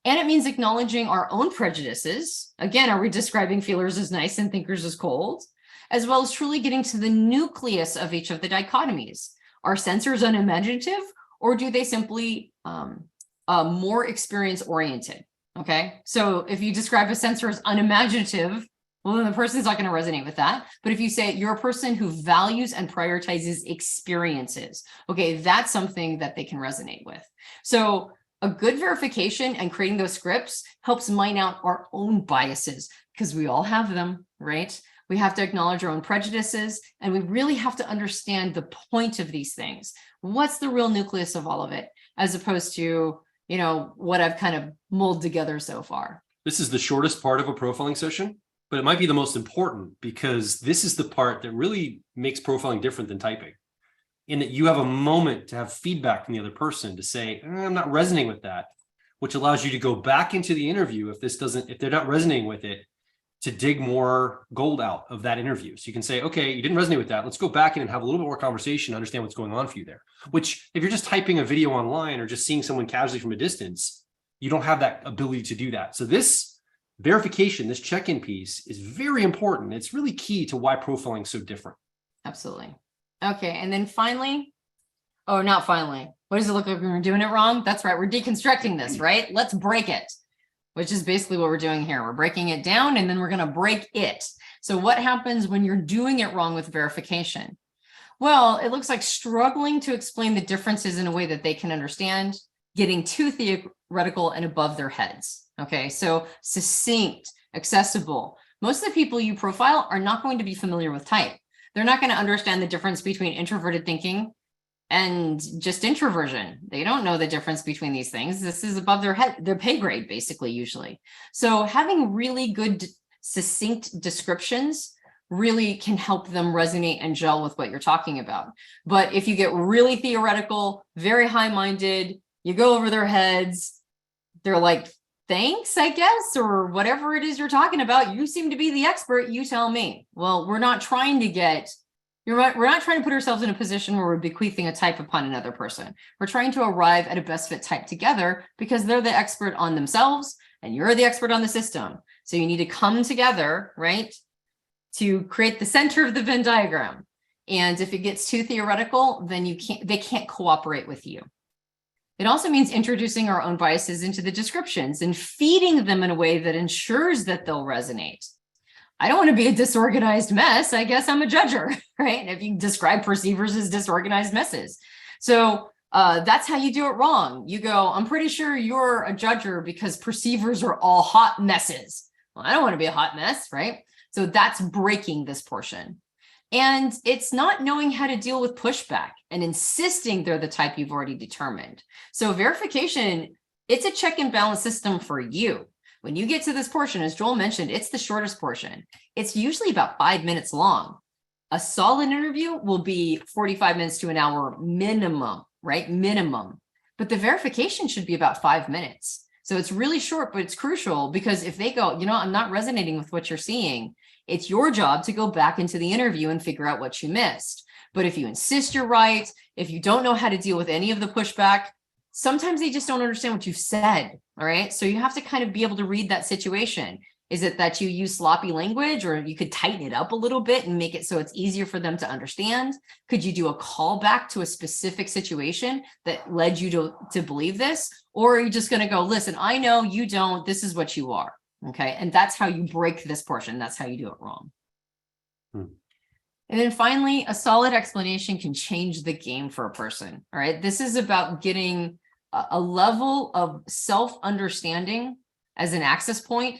And it means acknowledging our own prejudices. Again, are we describing feelers as nice and thinkers as cold? As well as truly getting to the nucleus of each of the dichotomies. Are sensors unimaginative, or do they simply more experience-oriented? Okay, so if you describe a sensor as unimaginative, well, then the person's not going to resonate with that. But if you say you're a person who values and prioritizes experiences, okay, that's something that they can resonate with. So a good verification and creating those scripts helps mine out our own biases because we all have them, right? We have to acknowledge our own prejudices and we really have to understand the point of these things. What's the real nucleus of all of it, as opposed to, what I've kind of mulled together so far. This is the shortest part of a profiling session, but it might be the most important because this is the part that really makes profiling different than typing. In that you have a moment to have feedback from the other person to say, I'm not resonating with that, which allows you to go back into the interview if they're not resonating with it, to dig more gold out of that interview. So you can say, okay, you didn't resonate with that. Let's go back in and have a little bit more conversation, understand what's going on for you there. Which if you're just typing a video online or just seeing someone casually from a distance, you don't have that ability to do that. So this verification, this check-in piece is very important. It's really key to why profiling is so different. Absolutely. Okay, and then finally, oh, not finally. What does it look like when we're doing it wrong? That's right, we're deconstructing this, right? Let's break it, which is basically what we're doing here. We're breaking it down and then we're going to break it. So what happens when you're doing it wrong with verification? Well, it looks like struggling to explain the differences in a way that they can understand, getting too theoretical and above their heads. Okay, so succinct, accessible. Most of the people you profile are not going to be familiar with type. They're not going to understand the difference between introverted thinking and just introversion. They don't know the difference between these things. This is above their head, their pay grade, basically, usually. So having really good, succinct descriptions really can help them resonate and gel with what you're talking about. But if you get really theoretical, very high-minded, you go over their heads, they're like, thanks, I guess, or whatever it is you're talking about. You seem to be the expert. You tell me. Well, we're not trying to get, you're right. We're not trying to put ourselves in a position where we're bequeathing a type upon another person. We're trying to arrive at a best fit type together because they're the expert on themselves and you're the expert on the system. So you need to come together, right, to create the center of the Venn diagram. And if it gets too theoretical, then they can't cooperate with you. It also means introducing our own biases into the descriptions and feeding them in a way that ensures that they'll resonate. I don't want to be a disorganized mess. I guess I'm a judger, right? If you describe perceivers as disorganized messes. So that's how you do it wrong. You go, I'm pretty sure you're a judger because perceivers are all hot messes. Well, I don't want to be a hot mess, right? So that's breaking this portion. And it's not knowing how to deal with pushback and insisting they're the type you've already determined. So verification, it's a check and balance system for you. When you get to this portion, as Joel mentioned, it's the shortest portion. It's usually about 5 minutes long. A solid interview will be 45 minutes to an hour minimum, right? Minimum. But the verification should be about 5 minutes. So it's really short, but it's crucial because if they go, I'm not resonating with what you're seeing, it's your job to go back into the interview and figure out what you missed. But if you insist you're right, if you don't know how to deal with any of the pushback, sometimes they just don't understand what you've said. All right. So you have to kind of be able to read that situation. Is it that you use sloppy language, or you could tighten it up a little bit and make it so it's easier for them to understand? Could you do a callback to a specific situation that led you to believe this? Or are you just going to go, listen, I know you don't, this is what you are. Okay. And that's how you break this portion. That's how you do it wrong. And then finally, a solid explanation can change the game for a person. All right. This is about getting a level of self-understanding as an access point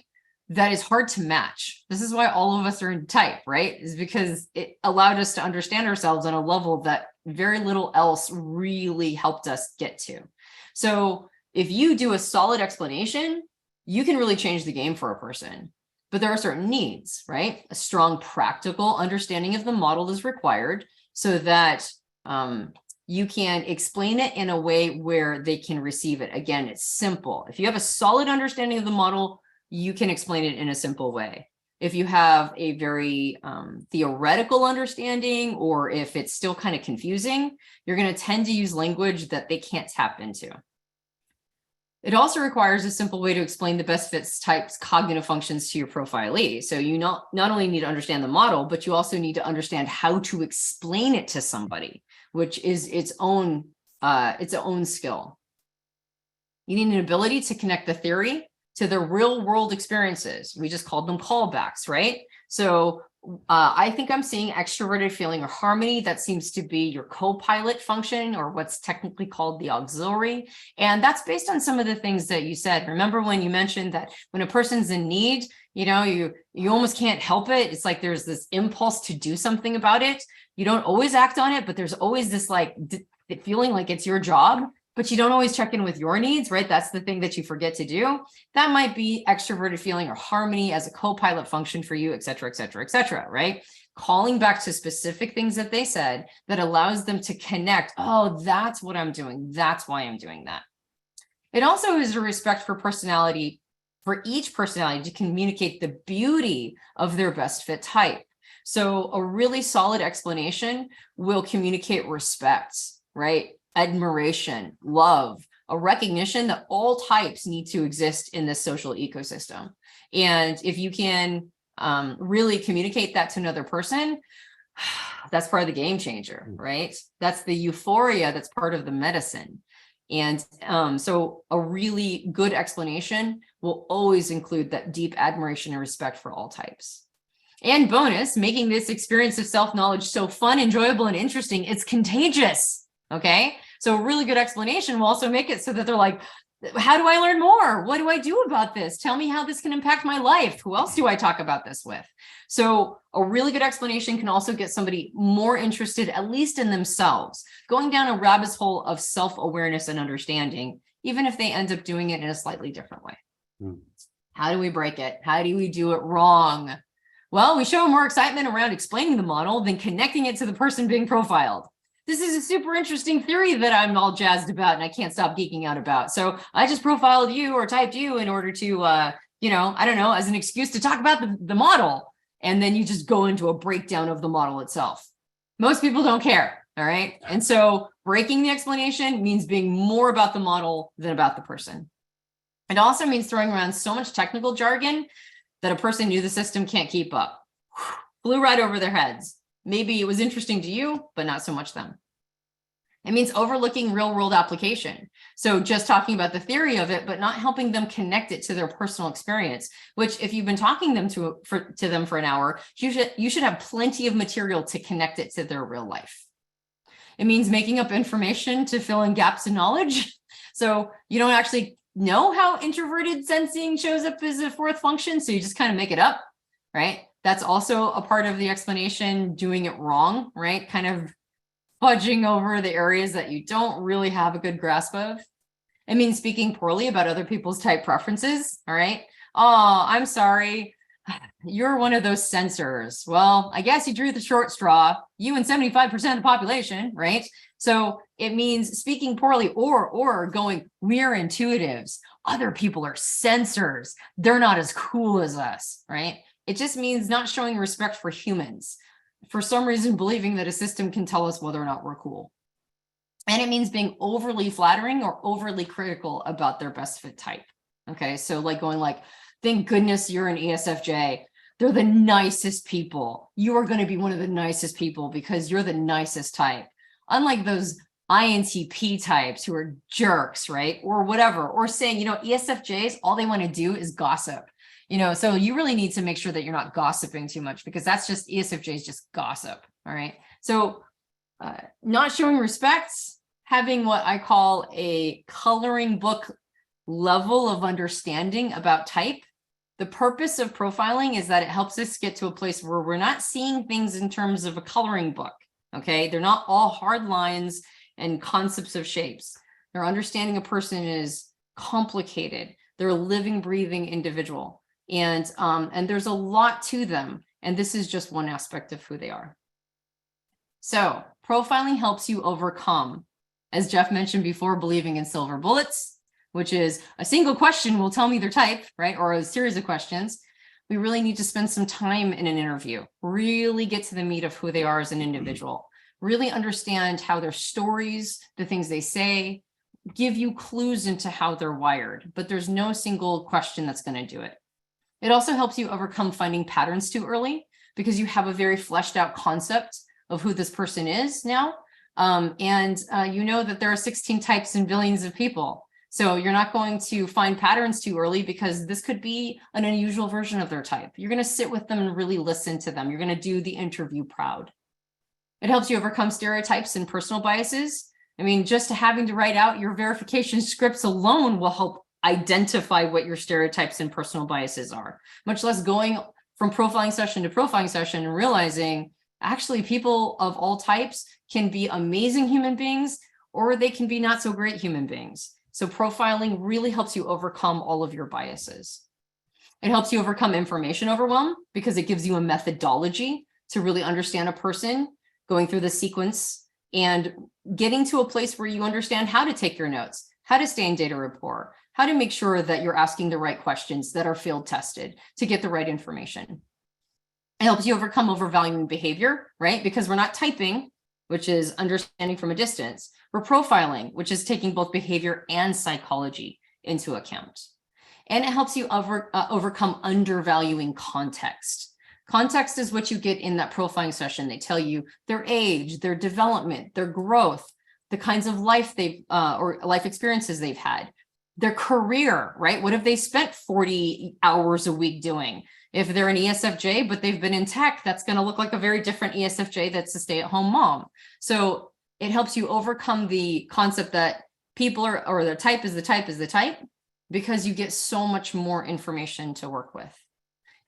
that is hard to match. This is why all of us are in type, right? Is because it allowed us to understand ourselves on a level that very little else really helped us get to. So if you do a solid explanation, you can really change the game for a person. But there are certain needs, right? A strong practical understanding of the model is required so that you can explain it in a way where they can receive it. Again, it's simple. If you have a solid understanding of the model, you can explain it in a simple way. If you have a very theoretical understanding, or if it's still kind of confusing, you're going to tend to use language that they can't tap into. It also requires a simple way to explain the best fits types cognitive functions to your profilee. So you not only need to understand the model, but you also need to understand how to explain it to somebody, which is its own skill. You need an ability to connect the theory to the real world experiences. We just called them callbacks, right? So I think I'm seeing extroverted feeling or harmony. That seems to be your co-pilot function, or what's technically called the auxiliary. And that's based on some of the things that you said. Remember when you mentioned that when a person's in need, you almost can't help it. It's like there's this impulse to do something about it. You don't always act on it, but there's always this feeling like it's your job, but you don't always check in with your needs, right? That's the thing that you forget to do. That might be extroverted feeling or harmony as a co-pilot function for you, et cetera, et cetera, et cetera, right? Calling back to specific things that they said that allows them to connect. Oh, that's what I'm doing. That's why I'm doing that. It also is a respect for personality, for each personality to communicate the beauty of their best fit type. So a really solid explanation will communicate respect, right? Admiration, love, a recognition that all types need to exist in this social ecosystem. And if you can really communicate that to another person, that's part of the game changer, right? That's the euphoria that's part of the medicine. And so a really good explanation will always include that deep admiration and respect for all types. And bonus, making this experience of self-knowledge so fun, enjoyable, and interesting, it's contagious. Okay. So a really good explanation will also make it so that they're like, how do I learn more? What do I do about this? Tell me how this can impact my life. Who else do I talk about this with? So a really good explanation can also get somebody more interested, at least in themselves, going down a rabbit hole of self-awareness and understanding, even if they end up doing it in a slightly different way. How do we break it? How do we do it wrong? Well, we show more excitement around explaining the model than connecting it to the person being profiled. This is a super interesting theory that I'm all jazzed about and I can't stop geeking out about. So I just profiled you or typed you in order to, I don't know, as an excuse to talk about the model. And then you just go into a breakdown of the model itself. Most people don't care. All right. And so breaking the explanation means being more about the model than about the person. It also means throwing around so much technical jargon that a person new to the system can't keep up. Flew right over their heads. Maybe it was interesting to you, but not so much them. It means overlooking real world application. So just talking about the theory of it, but not helping them connect it to their personal experience, which if you've been talking to them for an hour, you should have plenty of material to connect it to their real life. It means making up information to fill in gaps in knowledge. So you don't actually know how introverted sensing shows up as a fourth function. So you just kind of make it up, right? That's also a part of the explanation, doing it wrong, right? Kind of fudging over the areas that you don't really have a good grasp of. It means speaking poorly about other people's type preferences, all right? Oh, I'm sorry. You're one of those sensors. Well, I guess you drew the short straw, you and 75% of the population, right? So it means speaking poorly or going, we're intuitives. Other people are sensors. They're not as cool as us, right? It just means not showing respect for humans. For some reason, believing that a system can tell us whether or not we're cool. And it means being overly flattering or overly critical about their best fit type. Okay, so like going like, thank goodness you're an ESFJ. They're the nicest people. You are going to be one of the nicest people because you're the nicest type. Unlike those INTP types who are jerks, right? Or whatever, or saying, ESFJs, all they want to do is gossip. So you really need to make sure that you're not gossiping too much because that's just ESFJs just gossip. All right. So not showing respect, having what I call a coloring book level of understanding about type. The purpose of profiling is that it helps us get to a place where we're not seeing things in terms of a coloring book. Okay. They're not all hard lines and concepts of shapes. Their understanding a person is complicated. They're a living, breathing individual. And there's a lot to them. And this is just one aspect of who they are. So profiling helps you overcome, as Jeff mentioned before, believing in silver bullets, which is a single question will tell me their type, right? Or a series of questions. We really need to spend some time in an interview, really get to the meat of who they are as an individual, really understand how their stories, the things they say, give you clues into how they're wired, but there's no single question that's going to do it. It also helps you overcome finding patterns too early because you have a very fleshed out concept of who this person is now. You know that there are 16 types and billions of people. So you're not going to find patterns too early because this could be an unusual version of their type. You're going to sit with them and really listen to them. You're going to do the interview proud. It helps you overcome stereotypes and personal biases. I mean, just having to write out your verification scripts alone will help identify what your stereotypes and personal biases are, much less going from profiling session to profiling session and realizing actually people of all types can be amazing human beings or they can be not so great human beings. So profiling really helps you overcome all of your biases. It helps you overcome information overwhelm because it gives you a methodology to really understand a person, going through the sequence and getting to a place where you understand how to take your notes, how to stay in data rapport, how to make sure that you're asking the right questions that are field tested to get the right information. It helps you overcome overvaluing behavior, right? Because we're not typing, which is understanding from a distance. We're profiling, which is taking both behavior and psychology into account. And it helps you overcome undervaluing context. Context is what you get in that profiling session. They tell you their age, their development, their growth, the kinds of life or life experiences they've had, their career, right? What have they spent 40 hours a week doing? If they're an ESFJ, but they've been in tech, that's going to look like a very different ESFJ that's a stay-at-home mom. So it helps you overcome the concept that people are, or the type is the type is the type, because you get so much more information to work with.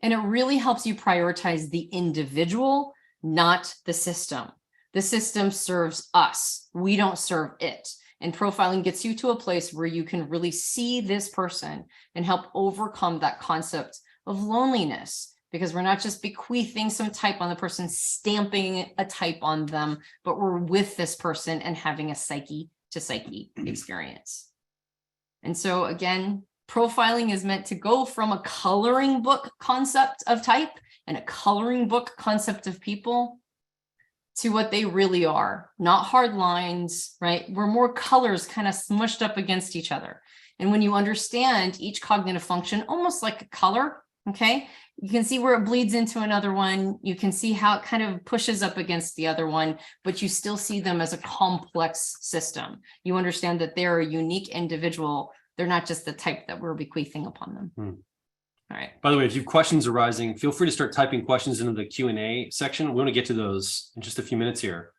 And it really helps you prioritize the individual, not the system. The system serves us. We don't serve it. And profiling gets you to a place where you can really see this person and help overcome that concept of loneliness, because we're not just bequeathing some type on the person, stamping a type on them, but we're with this person and having a psyche to psyche experience. And so again, profiling is meant to go from a coloring book concept of type and a coloring book concept of people to what they really are, not hard lines, right? We're more colors kind of smushed up against each other. And when you understand each cognitive function, almost like a color, okay, you can see where it bleeds into another one. You can see how it kind of pushes up against the other one, but you still see them as a complex system. You understand that they're a unique individual. They're not just the type that we're bequeathing upon them. All right. By the way, if you have questions arising, feel free to start typing questions into the Q&A section. We want to get to those in just a few minutes here.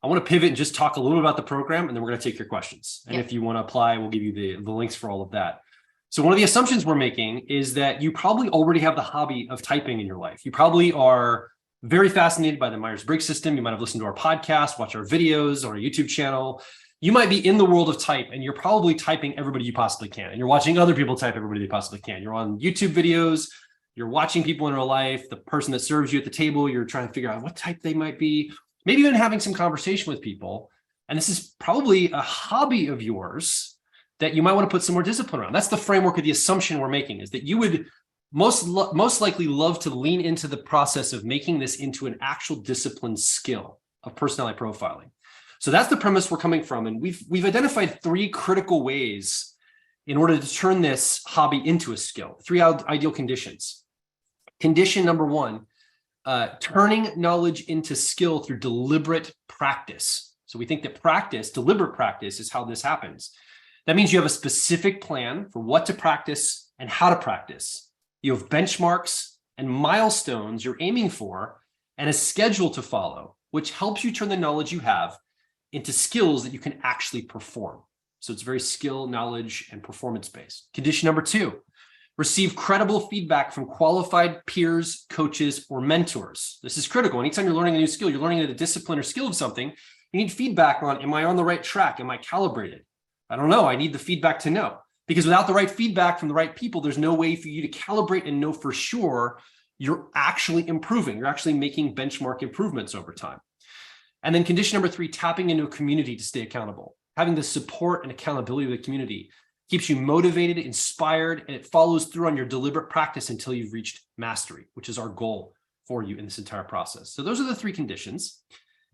I want to pivot and just talk a little bit about the program, and then we're going to take your questions. And if you want to apply, we'll give you the links for all of that. So one of the assumptions we're making is that you probably already have the hobby of typing in your life. You probably are very fascinated by the Myers-Briggs system. You might have listened to our podcast, watch our videos on our YouTube channel. You might be in the world of type, and you're probably typing everybody you possibly can. And you're watching other people type everybody they possibly can. You're on YouTube videos. You're watching people in real life. The person that serves you at the table, you're trying to figure out what type they might be. Maybe even having some conversation with people. And this is probably a hobby of yours that you might want to put some more discipline around. That's the framework of the assumption we're making, is that you would most likely love to lean into the process of making this into an actual disciplined skill of personality profiling. So that's the premise we're coming from. And we've identified 3 critical ways in order to turn this hobby into a skill, 3 ideal conditions. Condition number 1, turning knowledge into skill through deliberate practice. So we think that deliberate practice is how this happens. That means you have a specific plan for what to practice and how to practice. You have benchmarks and milestones you're aiming for and a schedule to follow, which helps you turn the knowledge you have into skills that you can actually perform. So it's very skill, knowledge, and performance-based. Condition number 2, receive credible feedback from qualified peers, coaches, or mentors. This is critical. Anytime you're learning a new skill, you're learning a discipline or skill of something, you need feedback on, am I on the right track? Am I calibrated? I don't know. I need the feedback to know. Because without the right feedback from the right people, there's no way for you to calibrate and know for sure you're actually improving. You're actually making benchmark improvements over time. And then condition number 3, tapping into a community to stay accountable. Having the support and accountability of the community keeps you motivated, inspired, and it follows through on your deliberate practice until you've reached mastery, which is our goal for you in this entire process. So those are the 3 conditions.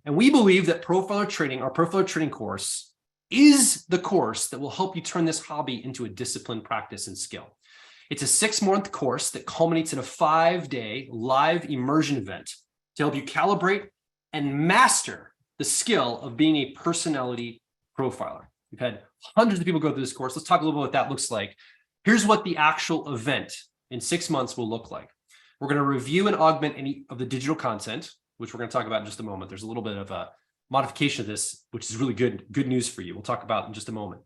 And we believe that profiler training, our profiler training course, is the course that will help you turn this hobby into a disciplined practice and skill. It's a 6-month course that culminates in a 5-day live immersion event to help you calibrate and master the skill of being a personality profiler. We've had hundreds of people go through this course. Let's talk a little bit what that looks like. Here's what the actual event in 6 months will look like. We're going to review and augment any of the digital content, which we're going to talk about in just a moment. There's a little bit of a modification of this, which is really good news for you. We'll talk about in just a moment.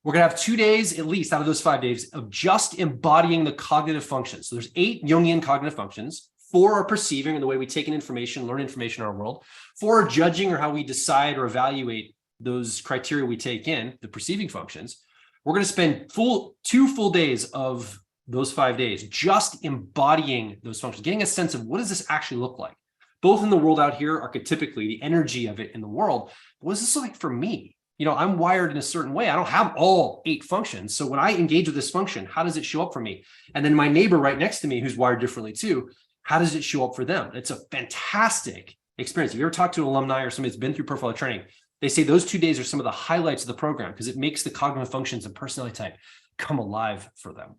We're going to have 2 days, at least out of those 5 days, of just embodying the cognitive functions. So there's 8 Jungian cognitive functions. 4 are perceiving, and the way we take in information, learn information in our world. 4 are judging, or how we decide or evaluate those criteria we take in, the perceiving functions. We're going to spend 2 full days of those 5 days just embodying those functions, getting a sense of what does this actually look like, both in the world out here, archetypically, the energy of it in the world. What does this look like for me? You know, I'm wired in a certain way. I don't have all 8 functions. So when I engage with this function, how does it show up for me? And then my neighbor right next to me, who's wired differently too, how does it show up for them? It's a fantastic experience. If you ever talk to an alumni or somebody that's been through profiler training, they say those 2 days are some of the highlights of the program because it makes the cognitive functions and personality type come alive for them.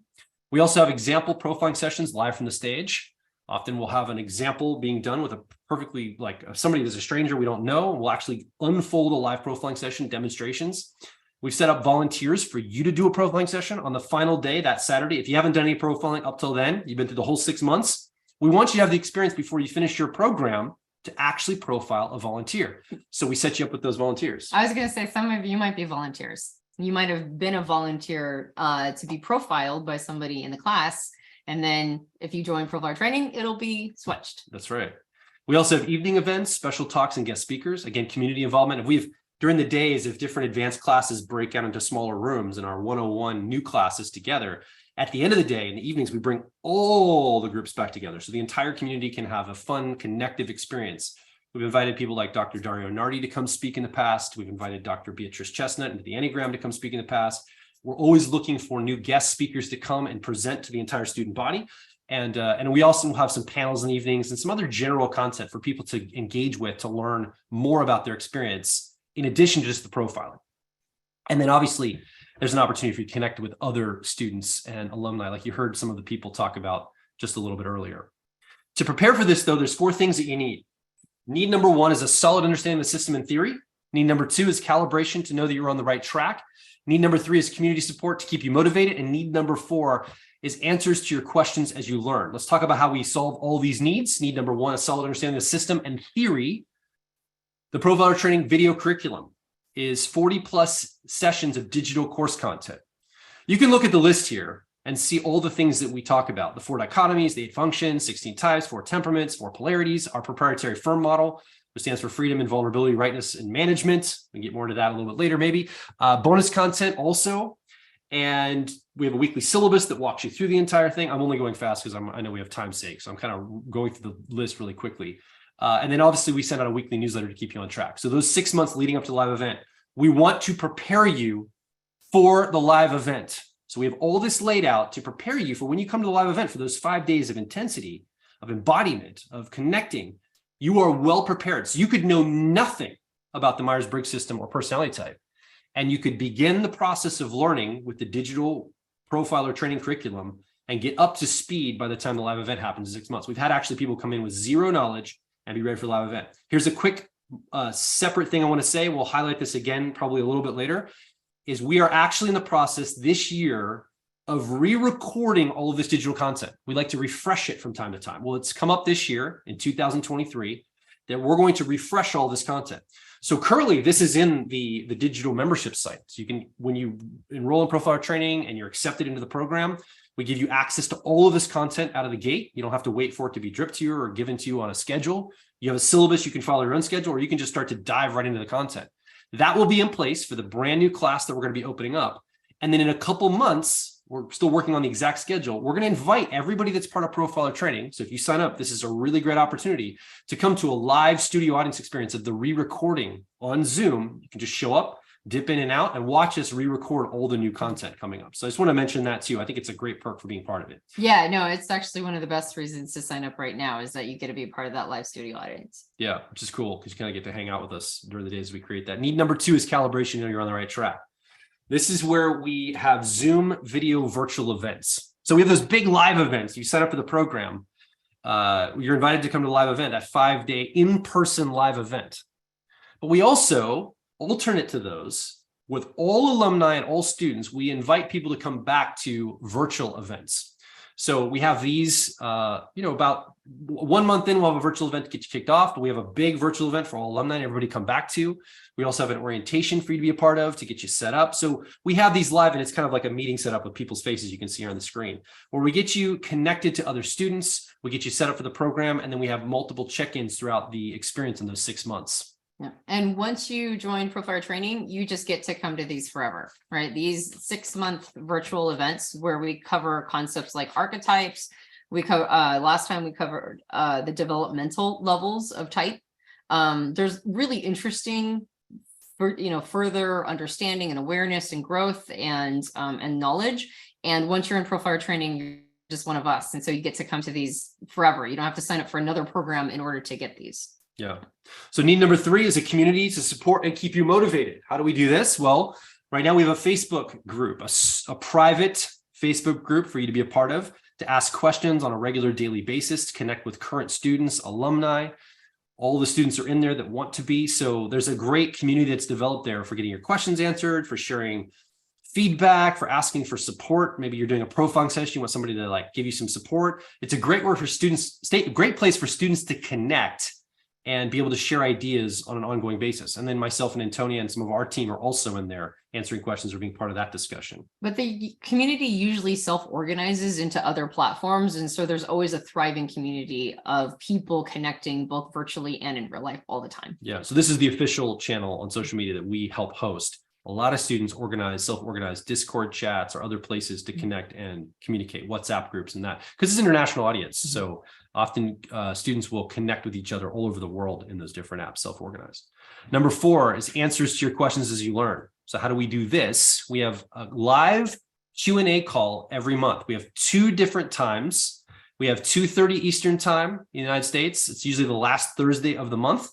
We also have example profiling sessions live from the stage. Often we'll have an example being done with a perfectly, like somebody that's a stranger we don't know. We'll actually unfold a live profiling session, demonstrations. We've set up volunteers for you to do a profiling session on the final day, that Saturday. If you haven't done any profiling up till then, you've been through the whole 6 months, we want you to have the experience before you finish your program to actually profile a volunteer. So we set you up with those volunteers. I was going to say, some of you might be volunteers. You might have been a volunteer to be profiled by somebody in the class. And then if you join profiler training, it'll be switched. That's right. We also have evening events, special talks, and guest speakers. Again, community involvement. During the days, if different advanced classes break out into smaller rooms and our 101 new classes together, at the end of the day, in the evenings, we bring all the groups back together. So the entire community can have a fun, connective experience. We've invited people like Dr. Dario Nardi to come speak in the past. We've invited Dr. Beatrice Chestnut into the Enneagram to come speak in the past. We're always looking for new guest speakers to come and present to the entire student body. And we also have some panels in the evenings and some other general content for people to engage with, to learn more about their experience, in addition to just the profiling. And then obviously, there's an opportunity for you to connect with other students and alumni, like you heard some of the people talk about just a little bit earlier. To prepare for this, though, there's 4 things that you need. Need number 1 is a solid understanding of the system and theory. Need number 2 is calibration to know that you're on the right track. Need number 3 is community support to keep you motivated. And need number 4 is answers to your questions as you learn. Let's talk about how we solve all these needs. Need number 1 is solid understanding of the system and theory. The profiler training video curriculum is 40 plus sessions of digital course content. You can look at the list here and see all the things that we talk about: the 4 dichotomies, the 8 functions, 16 types, 4 temperaments, 4 polarities, our proprietary firm model, which stands for freedom and vulnerability, rightness, and management. We can get more into that a little bit later, maybe. Bonus content also. And we have a weekly syllabus that walks you through the entire thing. I'm only going fast because I know we have time's sake, so I'm kind of going through the list really quickly. And then obviously we send out a weekly newsletter to keep you on track. So those 6 months leading up to the live event, we want to prepare you for the live event. So we have all this laid out to prepare you for when you come to the live event, for those 5 days of intensity, of embodiment, of connecting. You are well prepared. So you could know nothing about the Myers-Briggs system or personality type, and you could begin the process of learning with the digital profiler training curriculum and get up to speed by the time the live event happens in 6 months. We've had actually people come in with 0 knowledge and be ready for the live event. Here's a quick separate thing I want to say. We'll highlight this again probably a little bit later, is we are actually in the process this year of re-recording all of this digital content. We like to refresh it from time to time. Well, it's come up this year in 2023 that we're going to refresh all this content. So currently, this is in the digital membership site. So you can, when you enroll in profiler training and you're accepted into the program, we give you access to all of this content out of the gate. You don't have to wait for it to be dripped to you or given to you on a schedule. You have a syllabus, you can follow your own schedule, or you can just start to dive right into the content. That will be in place for the brand new class that we're going to be opening up. And then in a couple months, we're still working on the exact schedule. We're going to invite everybody that's part of profiler training. So if you sign up, this is a really great opportunity to come to a live studio audience experience of the re-recording on Zoom. You can just show up, dip in and out, and watch us re-record all the new content coming up. So I just want to mention that too. I think it's a great perk for being part of it. Yeah, no, it's actually one of the best reasons to sign up right now is that you get to be part of that live studio audience. Yeah, which is cool because you kind of get to hang out with us during the days we create that. Need number 2 is calibration. You know you're on the right track. This is where we have Zoom video virtual events. So we have those big live events. You sign up for the program. You're invited to come to the live event, that 5-day in-person live event. But we also, alternate to those, with all alumni and all students, we invite people to come back to virtual events. So we have these, about 1 month in, we'll have a virtual event to get you kicked off, but we have a big virtual event for all alumni and everybody come back to. We also have an orientation for you to be a part of to get you set up. So we have these live, and it's kind of like a meeting set up with people's faces you can see on the screen, where we get you connected to other students, we get you set up for the program, and then we have multiple check-ins throughout the experience in those 6 months. Yeah. And once you join profiler training, you just get to come to these forever, right? These 6-month virtual events where we cover concepts like archetypes. We cover last time we covered the developmental levels of type. There's really interesting, further understanding and awareness and growth and knowledge. And once you're in profiler training, you're just one of us, and so you get to come to these forever. You don't have to sign up for another program in order to get these. Yeah. So need number 3 is a community to support and keep you motivated. How do we do this? Well, right now we have a Facebook group, a private Facebook group for you to be a part of, to ask questions on a regular daily basis, to connect with current students, alumni. All the students are in there that want to be. So there's a great community that's developed there for getting your questions answered, for sharing feedback, for asking for support. Maybe you're doing a profiling session, you want somebody to like give you some support. It's a great word for students, great place for students to connect and be able to share ideas on an ongoing basis. And then myself and Antonia and some of our team are also in there answering questions or being part of that discussion. But the community usually self-organizes into other platforms. And so there's always a thriving community of people connecting both virtually and in real life all the time. Yeah, so this is the official channel on social media that we help host. A lot of students organize, self-organize Discord chats or other places to connect and communicate, WhatsApp groups and that, because it's an international audience. So often students will connect with each other all over the world in those different apps, self-organized. Number 4 is answers to your questions as you learn. So how do we do this? We have a live Q&A call every month. We have 2 different times. We have 2:30 Eastern time in the United States. It's usually the last Thursday of the month.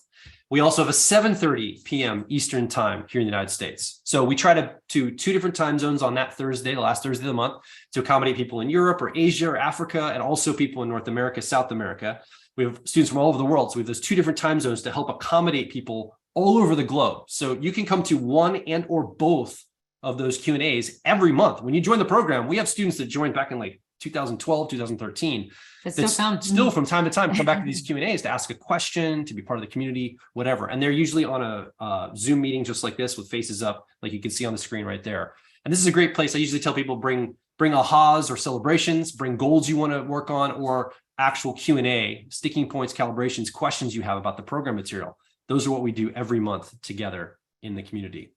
We also have a 7:30 p.m. Eastern time here in the United States. So we try to do 2 different time zones on that Thursday, the last Thursday of the month, to accommodate people in Europe or Asia or Africa, and also people in North America, South America. We have students from all over the world. So we have those 2 different time zones to help accommodate people all over the globe. So you can come to one and or both of those Q&As every month. When you join the program, we have students that joined back in like 2012, 2013. Still from time to time come back to these Q&As to ask a question, to be part of the community, whatever. And they're usually on a Zoom meeting just like this with faces up, like you can see on the screen right there. And this is a great place. I usually tell people bring ahas or celebrations, bring goals you want to work on, or actual Q&A, sticking points, calibrations, questions you have about the program material. Those are what we do every month together in the community.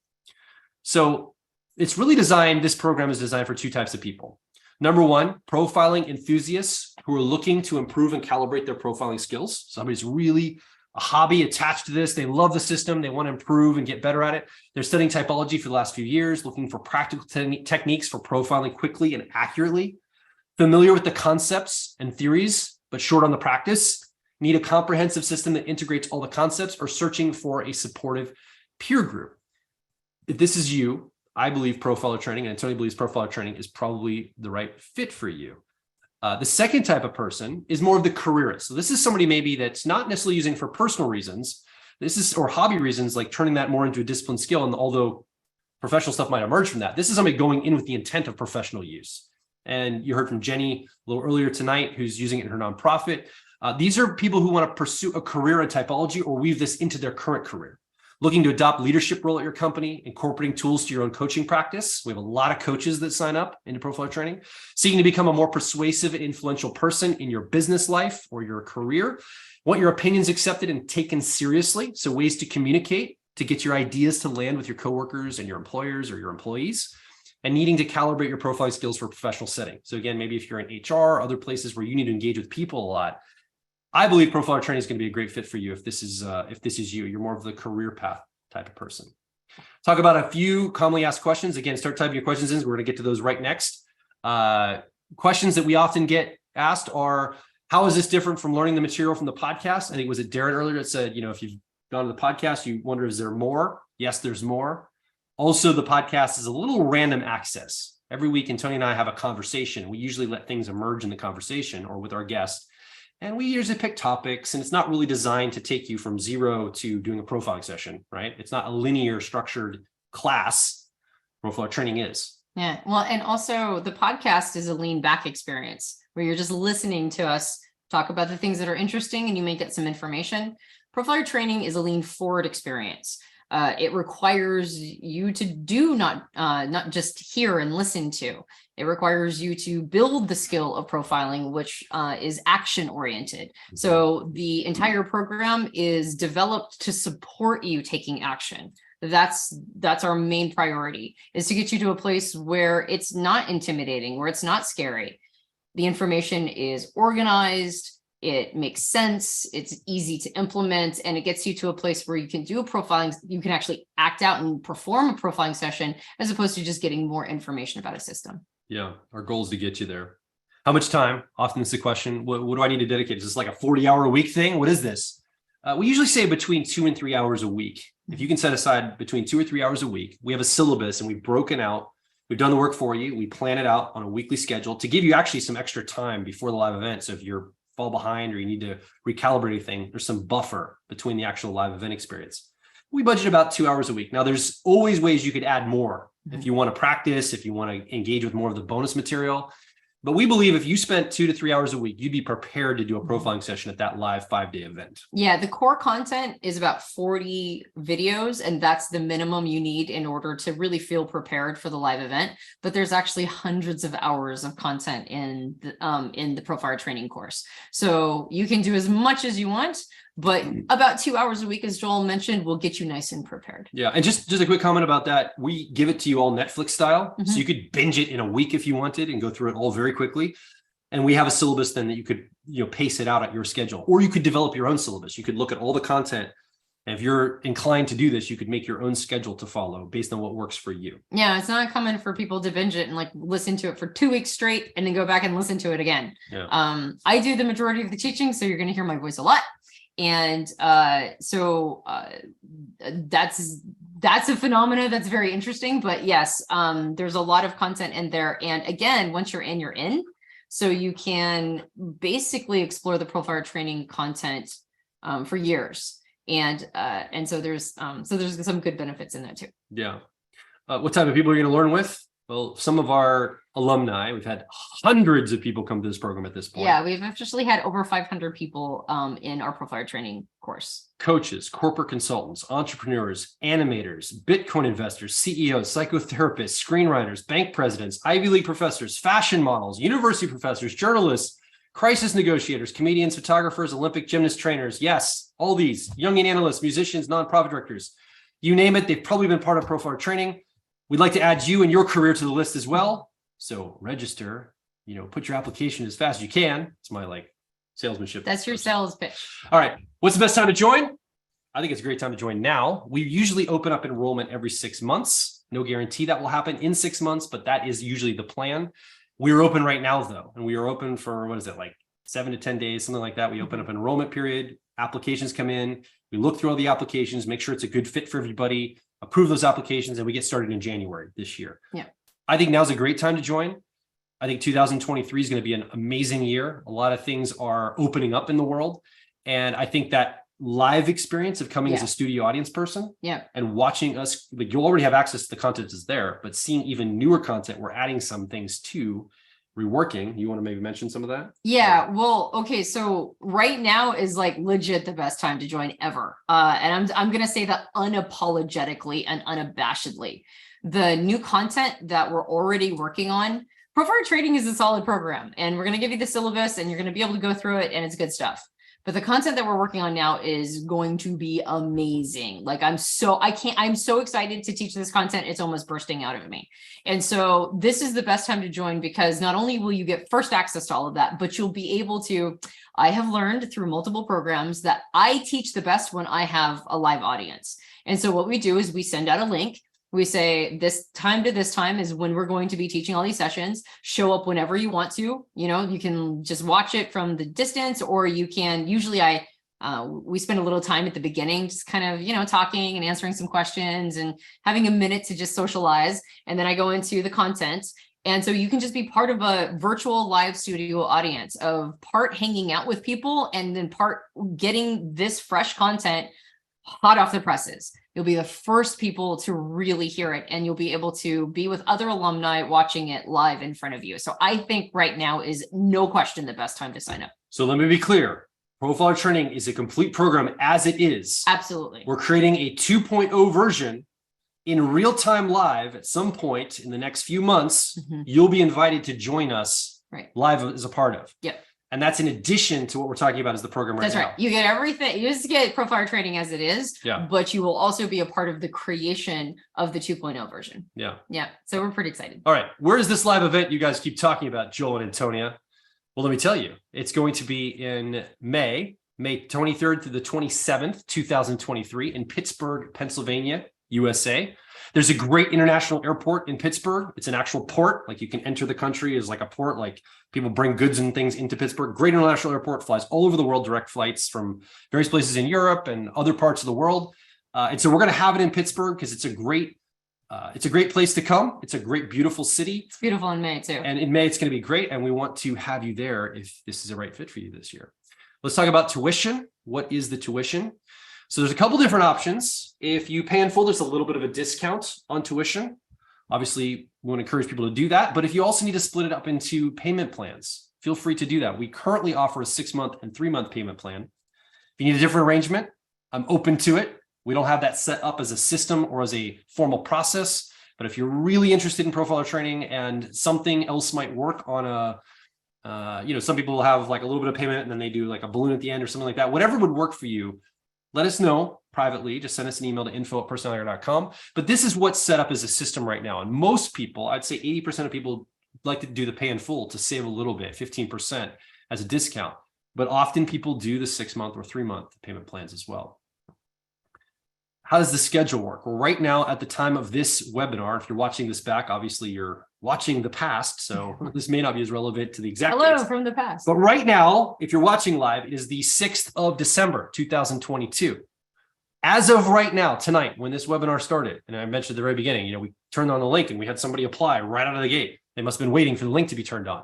So it's really designed, this program is designed for 2 types of people. Number 1, profiling enthusiasts who are looking to improve and calibrate their profiling skills. Somebody's really a hobby attached to this. They love the system. They want to improve and get better at it. They're studying typology for the last few years, looking for practical techniques for profiling quickly and accurately, familiar with the concepts and theories, but short on the practice, need a comprehensive system that integrates all the concepts, or searching for a supportive peer group. If this is you, I believe profiler training, and Tony believes profiler training is probably the right fit for you. The second type of person is more of the careerist. So this is somebody maybe that's not necessarily using for personal reasons. This is, or hobby reasons, like turning that more into a disciplined skill. And although professional stuff might emerge from that, this is somebody going in with the intent of professional use. And you heard from Jenny a little earlier tonight, who's using it in her nonprofit. These are people who want to pursue a career in typology or weave this into their current career. Looking to adopt leadership role at your company, incorporating tools to your own coaching practice. We have a lot of coaches that sign up into profiler training. Seeking to become a more persuasive and influential person in your business life or your career. Want your opinions accepted and taken seriously. So ways to communicate, to get your ideas to land with your coworkers and your employers or your employees. And needing to calibrate your profiling skills for a professional setting. So again, maybe if you're in HR, other places where you need to engage with people a lot, I believe profiler training is going to be a great fit for you if this is you. You're more of the career path type of person. Talk about a few commonly asked questions. Again, start typing your questions in. We're going to get to those right next. Questions that we often get asked are, how is this different from learning the material from the podcast? I think, was it Darren earlier that said, if you've gone to the podcast, you wonder, is there more? Yes, there's more. Also, the podcast is a little random access. Every week, Tony and I have a conversation. We usually let things emerge in the conversation or with our guests. And we usually pick topics, and it's not really designed to take you from 0 to doing a profiling session, right? It's not a linear structured class. Profiler training is. Yeah. Well, and also the podcast is a lean back experience where you're just listening to us talk about the things that are interesting and you may get some information. Profiler training is a lean forward experience. It requires you to do not just hear and listen to. It requires you to build the skill of profiling, which is action oriented. So the entire program is developed to support you taking action. That's our main priority, is to get you to a place where it's not intimidating, where it's not scary. The information is organized. It makes sense, it's easy to implement, and it gets you to a place where you can do a profiling, you can actually act out and perform a profiling session as opposed to just getting more information about a system. Yeah, our goal is to get you there. How much time? Often it's the question, what do I need to dedicate? Is this like a 40-hour a week thing? What is this? We usually say between 2 and 3 hours a week. If you can set aside between 2 or 3 hours a week, we have a syllabus and we've broken out, we've done the work for you, we plan it out on a weekly schedule to give you actually some extra time before the live event. So if you're fall behind or you need to recalibrate anything, there's some buffer between the actual live event experience. we budget about 2 hours a week. Now, there's always ways you could add more if you want to practice, if you want to engage with more of the bonus material. But we believe if you spent 2 to 3 hours a week, you'd be prepared to do a profiling session at that live 5-day event. Yeah, the core content is about 40 videos, and that's the minimum you need in order to really feel prepared for the live event. But there's actually hundreds of hours of content in the Profiler training course. So you can do as much as you want, but about 2 hours a week, as Joel mentioned, will get you nice and prepared. Yeah, and just a quick comment about that. We give it to you all Netflix style. So you could binge it in a week if you wanted and go through it all very quickly. And we have a syllabus then that you could, pace it out at your schedule, or you could develop your own syllabus. You could look at all the content. And if you're inclined to do this, you could make your own schedule to follow based on what works for you. Yeah, it's not common for people to binge it and like listen to it for 2 weeks straight and then go back and listen to it again. Yeah. I do the majority of the teaching, so you're going to hear my voice a lot. And so that's a phenomena that's very interesting. But yes, there's a lot of content in there. And again, once you're in. So you can basically explore the Profiler training content for years. And so there's some good benefits in that too. Yeah. What type of people are you going to learn with? Well, some of our alumni, we've had hundreds of people come to this program at this point. Yeah, we've officially had over 500 people in our Profiler training course. Coaches, corporate consultants, entrepreneurs, animators, Bitcoin investors, CEOs, psychotherapists, screenwriters, bank presidents, Ivy League professors, fashion models, university professors, journalists, crisis negotiators, comedians, photographers, Olympic gymnast trainers. Yes, all these young analysts, musicians, nonprofit directors, you name it, they've probably been part of Profiler training. We'd like to add you and your career to the list as well. So register, put your application as fast as you can. It's my salesmanship. That's your sales pitch. All right. What's the best time to join? I think it's a great time to join now. We usually open up enrollment every 6 months. No guarantee that will happen in 6 months, but that is usually the plan. We are open right now though. And we are open for, 7 to 10 days, something like that. We open up an enrollment period, applications come in. We look through all the applications, make sure it's a good fit for everybody, approve those applications, and we get started in January this year. Yeah. I think now's a great time to join. I think 2023 is going to be an amazing year. A lot of things are opening up in the world. And I think that live experience of coming as a studio audience person and watching us, you'll already have access to the content that's there, but seeing even newer content, we're adding some things to reworking. You want to maybe mention some of that? Yeah, well, okay. So right now is legit the best time to join ever. And I'm going to say that unapologetically and unabashedly. The new content that we're already working on, Profiler Trading is a solid program, and we're going to give you the syllabus and you're going to be able to go through it, and it's good stuff. But the content that we're working on now is going to be amazing. I'm so excited to teach this content. It's almost bursting out of me. And so this is the best time to join, because not only will you get first access to all of that, but you'll be able to, I have learned through multiple programs that I teach the best when I have a live audience. And so what we do is we send out a link. We say this time to this time is when we're going to be teaching all these sessions. Show up whenever you want to. You can just watch it from the distance, or you can, usually we spend a little time at the beginning, just kind of, talking and answering some questions and having a minute to just socialize. And then I go into the content. And so you can just be part of a virtual live studio audience of part hanging out with people and then part getting this fresh content hot off the presses. You'll be the first people to really hear it, and you'll be able to be with other alumni watching it live in front of you. So I think right now is no question the best time to sign up. So let me be clear. Profiler Training is a complete program as it is. Absolutely. We're creating a 2.0 version in real time live at some point in the next few months. You'll be invited to join us live as a part of. Yep. And that's in addition to what we're talking about as the program right now. That's right. You get everything. You just get Profiler Training as it is, but you will also be a part of the creation of the 2.0 version. Yeah. So we're pretty excited. All right. Where is this live event you guys keep talking about, Joel and Antonia? Well, let me tell you, it's going to be in May 23rd through the 27th, 2023 in Pittsburgh, Pennsylvania, USA. There's a great international airport in Pittsburgh. It's an actual port. You can enter the country as a port. People bring goods and things into Pittsburgh. Great international airport, flies all over the world, direct flights from various places in Europe and other parts of the world. And so we're going to have it in Pittsburgh because it's a great place to come. It's a great, beautiful city. It's beautiful in May too. And in May, it's going to be great. And we want to have you there if this is a right fit for you this year. Let's talk about tuition. What is the tuition? So there's a couple different options. If you pay in full, there's a little bit of a discount on tuition. Obviously, we want to encourage people to do that. But if you also need to split it up into payment plans, feel free to do that. We currently offer a 6-month and 3-month payment plan. If you need a different arrangement, I'm open to it. We don't have that set up as a system or as a formal process. But if you're really interested in profiler training and something else might work on some people will have like a little bit of payment and then they do like a balloon at the end or something like that. Whatever would work for you, let us know privately. Just send us an email to info@personalhire.com. But this is what's set up as a system right now. And most people, I'd say 80% of people like to do the pay in full to save a little bit, 15% as a discount. But often people do the 6-month or 3-month payment plans as well. How does the schedule work? Well, right now, at the time of this webinar, if you're watching this back, obviously you're watching the past, so this may not be as relevant to the exact Hello dates. from the past. But right now, if you're watching live, it is the 6th of December, 2022. As of right now, tonight, when this webinar started, and I mentioned at the very beginning, we turned on the link and we had somebody apply right out of the gate. They must have been waiting for the link to be turned on.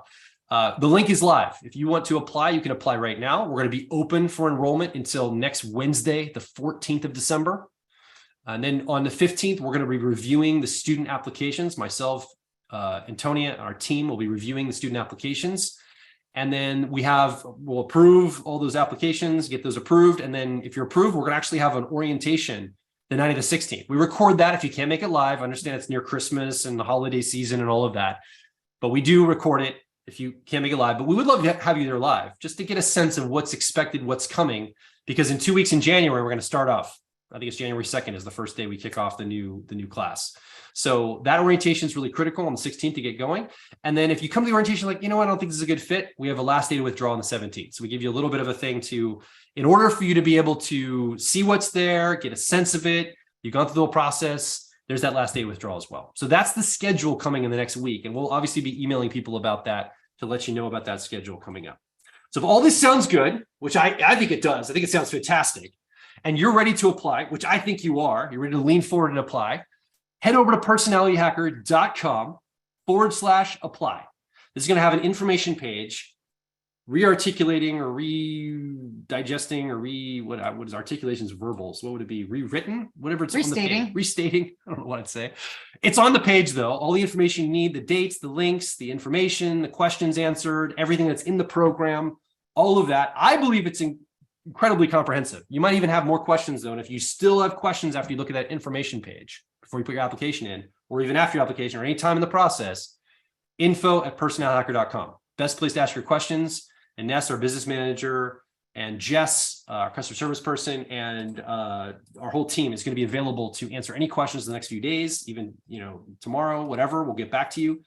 The link is live. If you want to apply, you can apply right now. We're going to be open for enrollment until next Wednesday, the 14th of December. And then on the 15th, we're going to be reviewing the student applications. Myself, Antonia, and our team will be reviewing the student applications. And then we'll approve all those applications, get those approved. And then if you're approved, we're going to actually have an orientation the night of the 16th. We record that if you can't make it live. I understand it's near Christmas and the holiday season and all of that. But we do record it if you can't make it live. But we would love to have you there live just to get a sense of what's expected, what's coming. Because in 2 weeks in January, we're going to start off. I think it's January 2nd is the first day we kick off the new class. So that orientation is really critical on the 16th to get going. And then if you come to the orientation like, I don't think this is a good fit, we have a last day to withdraw on the 17th. So we give you a little bit of a thing in order for you to be able to see what's there, get a sense of it, you've gone through the whole process, there's that last day to withdraw as well. So that's the schedule coming in the next week. And we'll obviously be emailing people about that to let you know about that schedule coming up. So if all this sounds good, which I think it does, I think it sounds fantastic, and you're ready to apply, which I think you are, you're ready to lean forward and apply, head over to personalityhacker.com/apply. This is going to have an information page re-articulating or re-digesting or what is articulations verbals? What would it be? Rewritten? Whatever it's Restating. On the page. Restating. I don't know what I'd say. It's on the page though. All the information you need, the dates, the links, the information, the questions answered, everything that's in the program, all of that. I believe it's incredibly comprehensive. You might even have more questions though. And if you still have questions after you look at that information page, before you put your application in, or even after your application or any time in the process, info@personalhacker.com. Best place to ask your questions. And Ness, our business manager, and Jess, our customer service person, and our whole team is going to be available to answer any questions in the next few days, even tomorrow, whatever, we'll get back to you.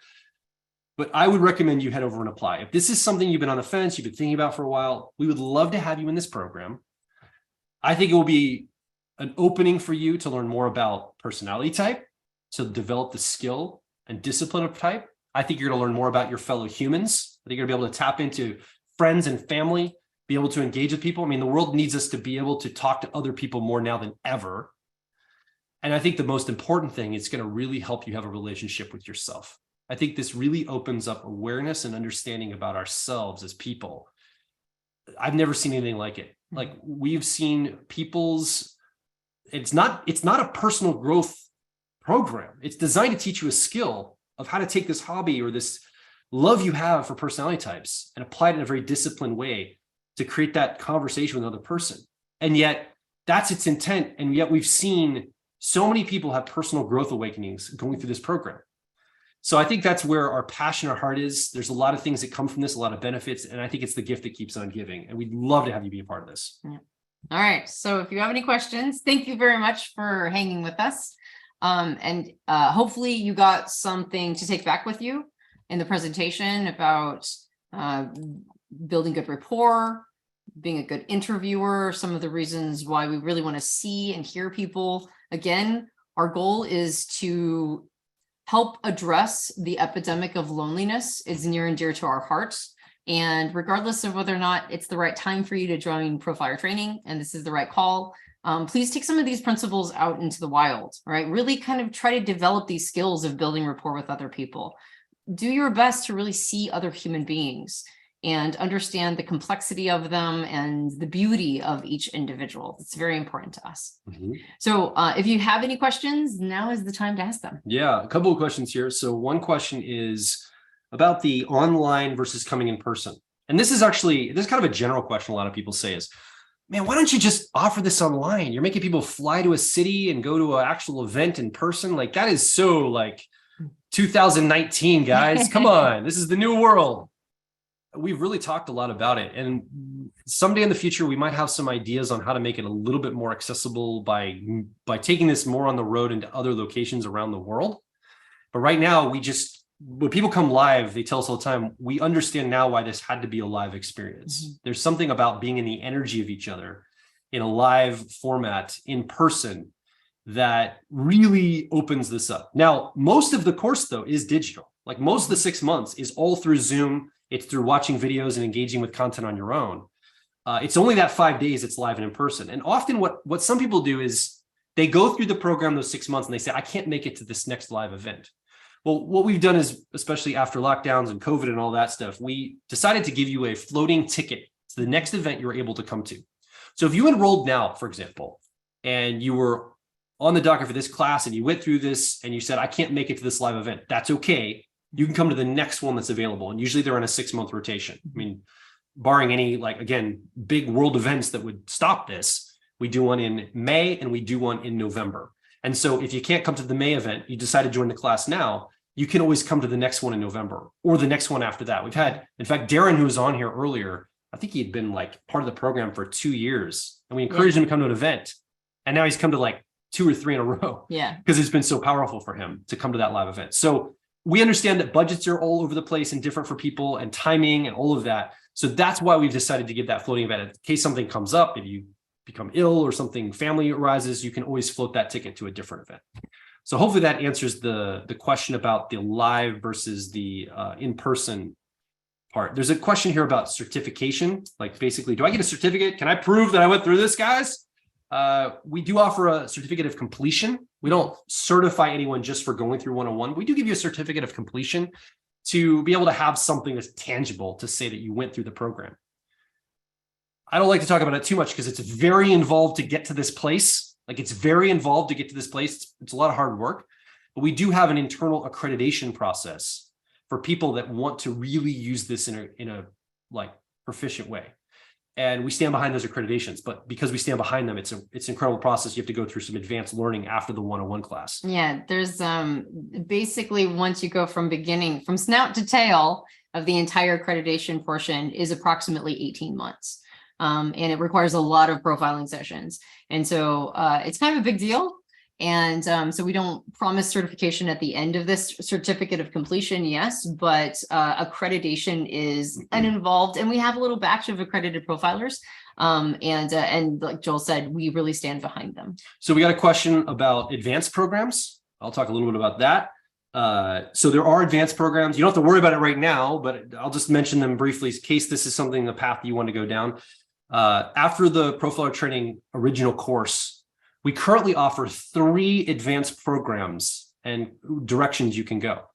But I would recommend you head over and apply. If this is something you've been on the fence, you've been thinking about for a while, we would love to have you in this program. I think it will be an opening for you to learn more about personality type, to develop the skill and discipline of type. I think you're going to learn more about your fellow humans. I think you're going to be able to tap into friends and family, be able to engage with people. I mean, the world needs us to be able to talk to other people more now than ever. And I think the most important thing, it's going to really help you have a relationship with yourself. I think this really opens up awareness and understanding about ourselves as people. I've never seen anything like it. Like we've seen it's not a personal growth program. It's designed to teach you a skill of how to take this hobby or this love you have for personality types and apply it in a very disciplined way to create that conversation with another person. And yet that's its intent. And yet we've seen so many people have personal growth awakenings going through this program. So I think that's where our passion, our heart is. There's a lot of things that come from this, a lot of benefits. And I think it's the gift that keeps on giving. And we'd love to have you be a part of this. Yeah. All right. So if you have any questions, thank you very much for hanging with us. And hopefully you got something to take back with you in the presentation about building good rapport, being a good interviewer, some of the reasons why we really want to see and hear people. Again, our goal is to help address the epidemic of loneliness. It's near and dear to our hearts. And regardless of whether or not it's the right time for you to join Profiler training, and this is the right call, please take some of these principles out into the wild, right? Really kind of try to develop these skills of building rapport with other people. Do your best to really see other human beings and understand the complexity of them and the beauty of each individual. It's very important to us. So if you have any questions, now is the time to ask them. Yeah, a couple of questions here. So one question is about the online versus coming in person. And this is kind of a general question a lot of people say is, man, why don't you just offer this online? You're making people fly to a city and go to an actual event in person. Like that is so like 2019, guys. Come on, this is the new world. We've really talked a lot about it. And someday in the future, we might have some ideas on how to make it a little bit more accessible by taking this more on the road into other locations around the world. But right now, when people come live, they tell us all the time, we understand now why this had to be a live experience. There's something about being in the energy of each other in a live format in person that really opens this up. Now, most of the course, though, is digital. Like most of the 6 months is all through Zoom. It's through watching videos and engaging with content on your own. It's only that 5 days it's live and in person. And often what some people do is they go through the program those 6 months and they say, I can't make it to this next live event. Well, what we've done is, especially after lockdowns and COVID and all that stuff, we decided to give you a floating ticket to the next event you're able to come to. So if you enrolled now, for example, and you were on the docket for this class and you went through this and you said, I can't make it to this live event, that's okay. You can come to the next one that's available. And usually they're on a 6-month rotation. I mean, barring any, like, again, big world events that would stop this, we do one in May and we do one in November. And so if you can't come to the May event, you decide to join the class now, you can always come to the next one in November or the next one after that. We've had, in fact, Darren, who was on here earlier, I think he had been like part of the program for 2 years and we encouraged him to come to an event. And now he's come to like 2 or 3 in a row. Yeah. Because it's been so powerful for him to come to that live event. So we understand that budgets are all over the place and different for people and timing and all of that. So that's why we've decided to give that floating event. In case something comes up, if you become ill or something, family arises, you can always float that ticket to a different event. So hopefully that answers the question about the live versus the in-person part. There's a question here about certification. Like basically, do I get a certificate? Can I prove that I went through this, guys? We do offer a certificate of completion. We don't certify anyone just for going through 101. We do give you a certificate of completion to be able to have something that's tangible to say that you went through the program. I don't like to talk about it too much because it's very involved to get to this place. Like it's very involved to get to this place. It's a lot of hard work, but we do have an internal accreditation process for people that want to really use this in a like proficient way. And we stand behind those accreditations, but because we stand behind them, it's an incredible process. You have to go through some advanced learning after the 101 class. Yeah, there's basically once you go from snout to tail of the entire accreditation portion is approximately 18 months. And it requires a lot of profiling sessions. And so it's kind of a big deal. And so we don't promise certification at the end of this certificate of completion, yes, but accreditation is involved, and we have a little batch of accredited profilers. And like Joel said, we really stand behind them. So we got a question about advanced programs. I'll talk a little bit about that. So there are advanced programs. You don't have to worry about it right now, but I'll just mention them briefly in case this is something, the path you want to go down. After the Profiler Training original course, we currently offer 3 advanced programs and directions you can go.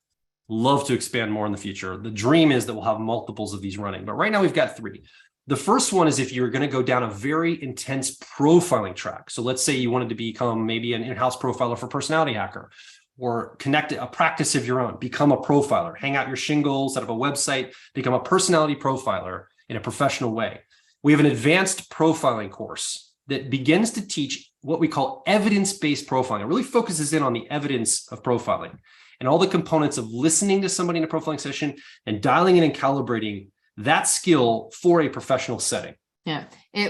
Love to expand more in the future. The dream is that we'll have multiples of these running, but right now we've got 3. The first one is if you're going to go down a very intense profiling track. So let's say you wanted to become maybe an in-house profiler for Personality Hacker, or connect a practice of your own, become a profiler, hang out your shingles, set up a website, become a personality profiler in a professional way. We have an advanced profiling course that begins to teach what we call evidence-based profiling. It really focuses in on the evidence of profiling and all the components of listening to somebody in a profiling session and dialing in and calibrating that skill for a professional setting. Yeah,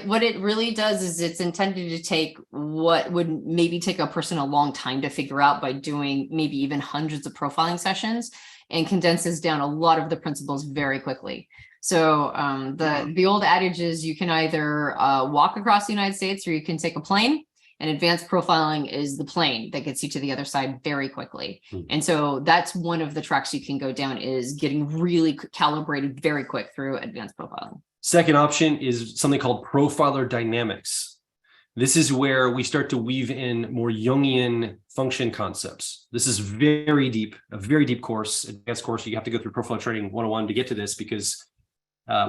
what it really does is it's intended to take what would maybe take a person a long time to figure out by doing maybe even hundreds of profiling sessions, and condenses down a lot of the principles very quickly. So the old adage is you can either walk across the United States or you can take a plane, and advanced profiling is the plane that gets you to the other side very quickly. And so that's one of the tracks you can go down, is getting really calibrated very quick through advanced profiling. Second option is something called profiler dynamics. This is where we start to weave in more Jungian function concepts. This is very deep, a very deep course, advanced course. You have to go through Profiler Training 101 to get to this, because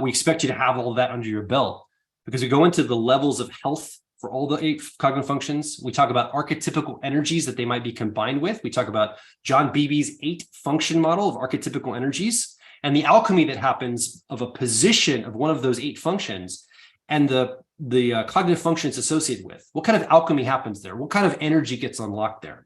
We expect you to have all of that under your belt because we go into the levels of health for all the 8 cognitive functions. We talk about archetypical energies that they might be combined with. We talk about John Beebe's 8 function model of archetypical energies and the alchemy that happens of a position of one of those 8 functions and the cognitive functions associated with. What kind of alchemy happens there? What kind of energy gets unlocked there?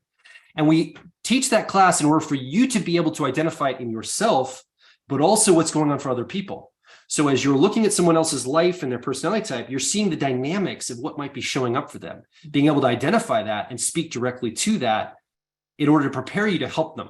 And we teach that class in order for you to be able to identify it in yourself, but also what's going on for other people. So as you're looking at someone else's life and their personality type, you're seeing the dynamics of what might be showing up for them, being able to identify that and speak directly to that in order to prepare you to help them.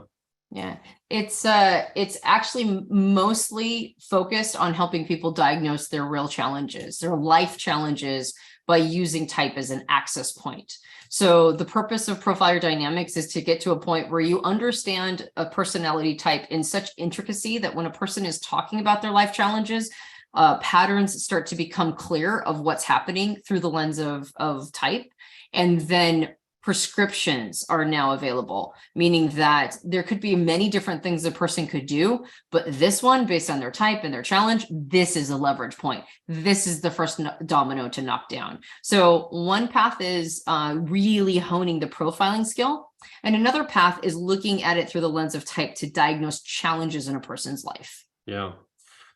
Yeah, it's actually mostly focused on helping people diagnose their real challenges, their life challenges, by using type as an access point. So the purpose of Profiler Dynamics is to get to a point where you understand a personality type in such intricacy that when a person is talking about their life challenges, patterns start to become clear of what's happening through the lens of type. And then prescriptions are now available, meaning that there could be many different things a person could do, but this one, based on their type and their challenge, this is a leverage point. This is the first domino to knock down. So one path is really honing the profiling skill, and another path is looking at it through the lens of type to diagnose challenges in a person's life. Yeah.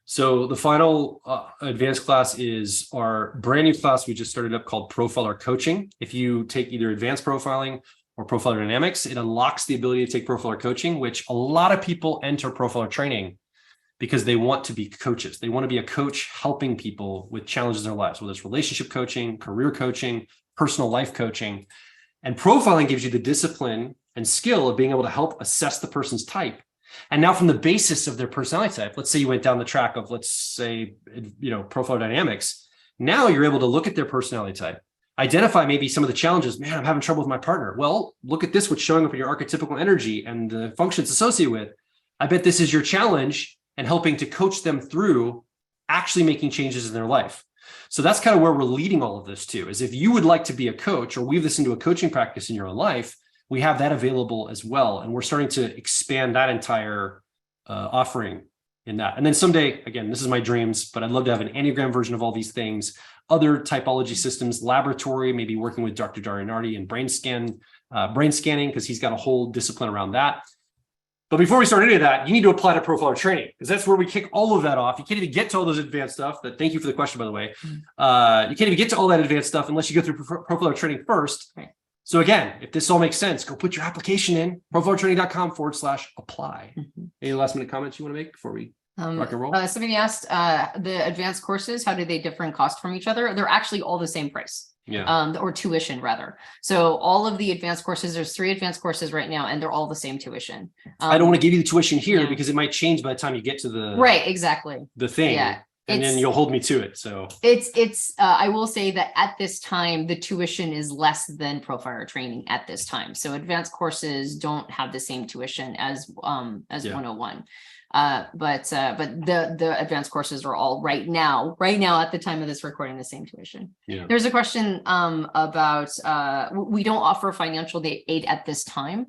So the final advanced class is our brand new class we just started up called Profiler Coaching. If you take either advanced profiling or Profiler Dynamics, it unlocks the ability to take Profiler Coaching, which a lot of people enter Profiler training because they want to be coaches. They want to be a coach helping people with challenges in their lives, whether it's relationship coaching, career coaching, personal life coaching. And profiling gives you the discipline and skill of being able to help assess the person's type. And now from the basis of their personality type, let's say you went down the track of, let's say, Profiler Dynamics. Now you're able to look at their personality type, identify maybe some of the challenges. Man, I'm having trouble with my partner. Well, look at this, what's showing up in your archetypical energy and the functions associated with. I bet this is your challenge and helping to coach them through actually making changes in their life. So that's kind of where we're leading all of this to, is if you would like to be a coach or weave this into a coaching practice in your own life, we have that available as well. And we're starting to expand that entire offering in that. And then someday, again, this is my dreams, but I'd love to have an Enneagram version of all these things, other typology systems, laboratory, maybe working with Dr. Dario Nardi and brain scanning, because he's got a whole discipline around that. But before we start any of that, you need to apply to Profiler training, because that's where we kick all of that off. You can't even get to all those advanced stuff. Thank you for the question, by the way. You can't even get to all that advanced stuff unless you go through Profiler training first. Right. So again, if this all makes sense, go put your application in, profilertraining.com/apply. Any last minute comments you want to make before we rock and roll? Somebody asked the advanced courses, how do they differ in cost from each other? They're actually all the same price. Yeah. Or tuition rather. So all of the advanced courses, there's 3 advanced courses right now, and they're all the same tuition. I don't want to give you the tuition here yeah. because it might change by the time you get to the right, exactly. the thing. Yeah. And then you'll hold me to it. So it's I will say that at this time, the tuition is less than Profiler training at this time. So advanced courses don't have the same tuition as 101. But the advanced courses are all right now at the time of this recording, the same tuition. Yeah. There's a question about we don't offer financial aid at this time.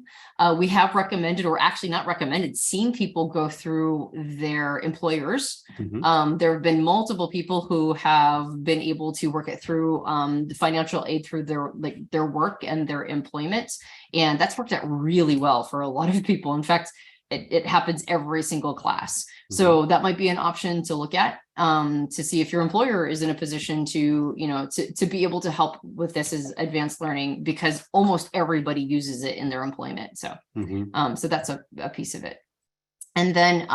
We have recommended, or actually not recommended, seen people go through their employers. Mhm. There have been multiple people who have been able to work it through the financial aid through their work and their employment, and that's worked out really well for a lot of people. In fact, it happens every single class. So that might be an option to look at to see if your employer is in a position to be able to help with this as advanced learning, because almost everybody uses it in their employment. So so that's a piece of it. And then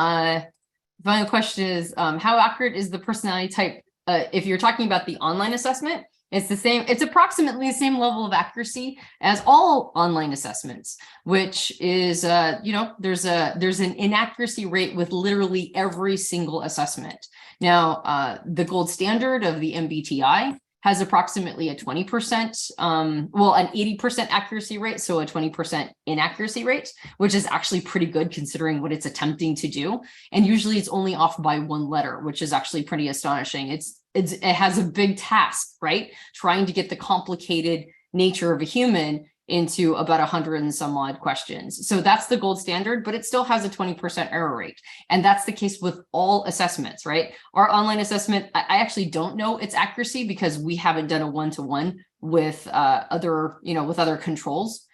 final question is, how accurate is the personality type? If you're talking about the online assessment, it's the same. It's approximately the same level of accuracy as all online assessments, which is, there's an inaccuracy rate with literally every single assessment. Now, the gold standard of the MBTI has approximately a 20%, an 80% accuracy rate, so a 20% inaccuracy rate, which is actually pretty good considering what it's attempting to do. And usually it's only off by 1 letter, which is actually pretty astonishing. It has a big task, right? Trying to get the complicated nature of a human into about 100 and some odd questions. So that's the gold standard, but it still has a 20% error rate. And that's the case with all assessments, right? Our online assessment, I actually don't know its accuracy because we haven't done a one-to-one with other controls.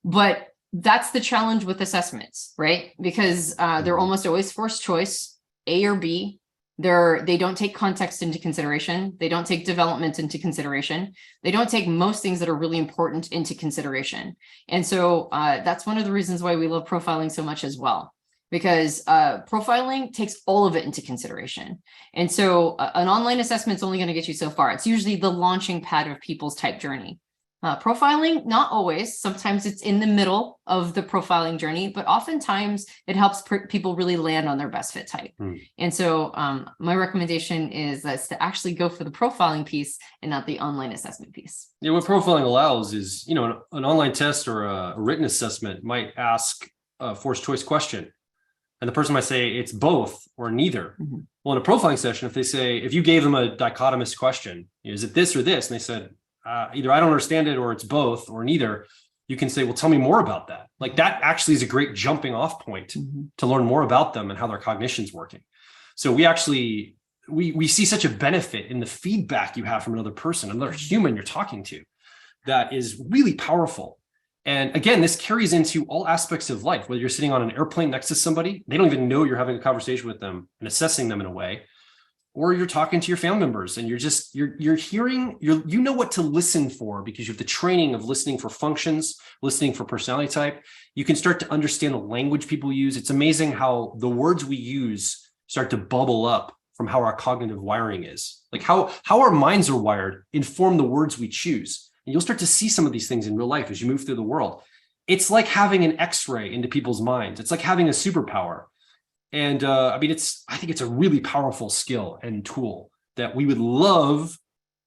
But that's the challenge with assessments, right? Because they're almost always forced choice, A or B. They don't take context into consideration. They don't take development into consideration. They don't take most things that are really important into consideration. And so that's one of the reasons why we love profiling so much as well, because profiling takes all of it into consideration. And so an online assessment is only going to get you so far. It's usually the launching pad of people's type journey. Profiling, not always. Sometimes it's in the middle of the profiling journey, but oftentimes it helps people really land on their best fit type. And so my recommendation is to actually go for the profiling piece and not the online assessment piece. Yeah, what profiling allows is, an online test or a written assessment might ask a forced choice question. And the person might say it's both or neither. Well, in a profiling session, if you gave them a dichotomous question, is it this or this? And they said, either I don't understand it or it's both or neither, you can say, well, tell me more about that. Like that actually is a great jumping off point to learn more about them and how their cognition's working. So we see such a benefit in the feedback you have from another person, another human you're talking to, that is really powerful. And again, this carries into all aspects of life, whether you're sitting on an airplane next to somebody, they don't even know you're having a conversation with them and assessing them in a way, or you're talking to your family members and you're hearing, you know what to listen for because you have the training of listening for functions, listening for personality type. You can start to understand the language people use. It's amazing how the words we use start to bubble up from how our cognitive wiring is. Like how our minds are wired inform the words we choose. And you'll start to see some of these things in real life as you move through the world. It's like having an X-ray into people's minds. It's like having a superpower. And I think it's a really powerful skill and tool that we would love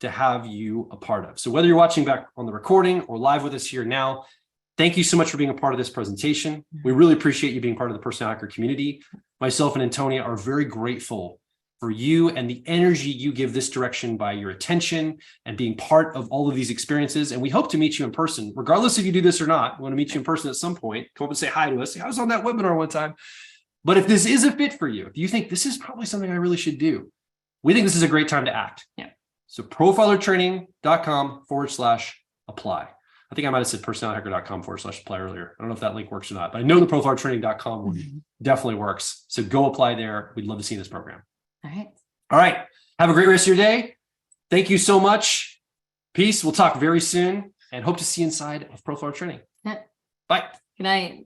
to have you a part of. So whether you're watching back on the recording or live with us here now, thank you so much for being a part of this presentation. We really appreciate you being part of the Personality Hacker community. Myself and Antonia are very grateful for you and the energy you give this direction by your attention and being part of all of these experiences. And we hope to meet you in person, regardless if you do this or not. We want to meet you in person at some point. Come up and say hi to us. I was on that webinar one time. But if this is a fit for you, if you think this is probably something I really should do, we think this is a great time to act. Yeah. So profilertraining.com/apply. I think I might have said personalityhacker.com/apply earlier. I don't know if that link works or not, but I know the profilertraining.com one definitely works. So go apply there. We'd love to see this program. All right. All right. Have a great rest of your day. Thank you so much. Peace. We'll talk very soon and hope to see you inside of Profiler Training. Yeah. Bye. Good night.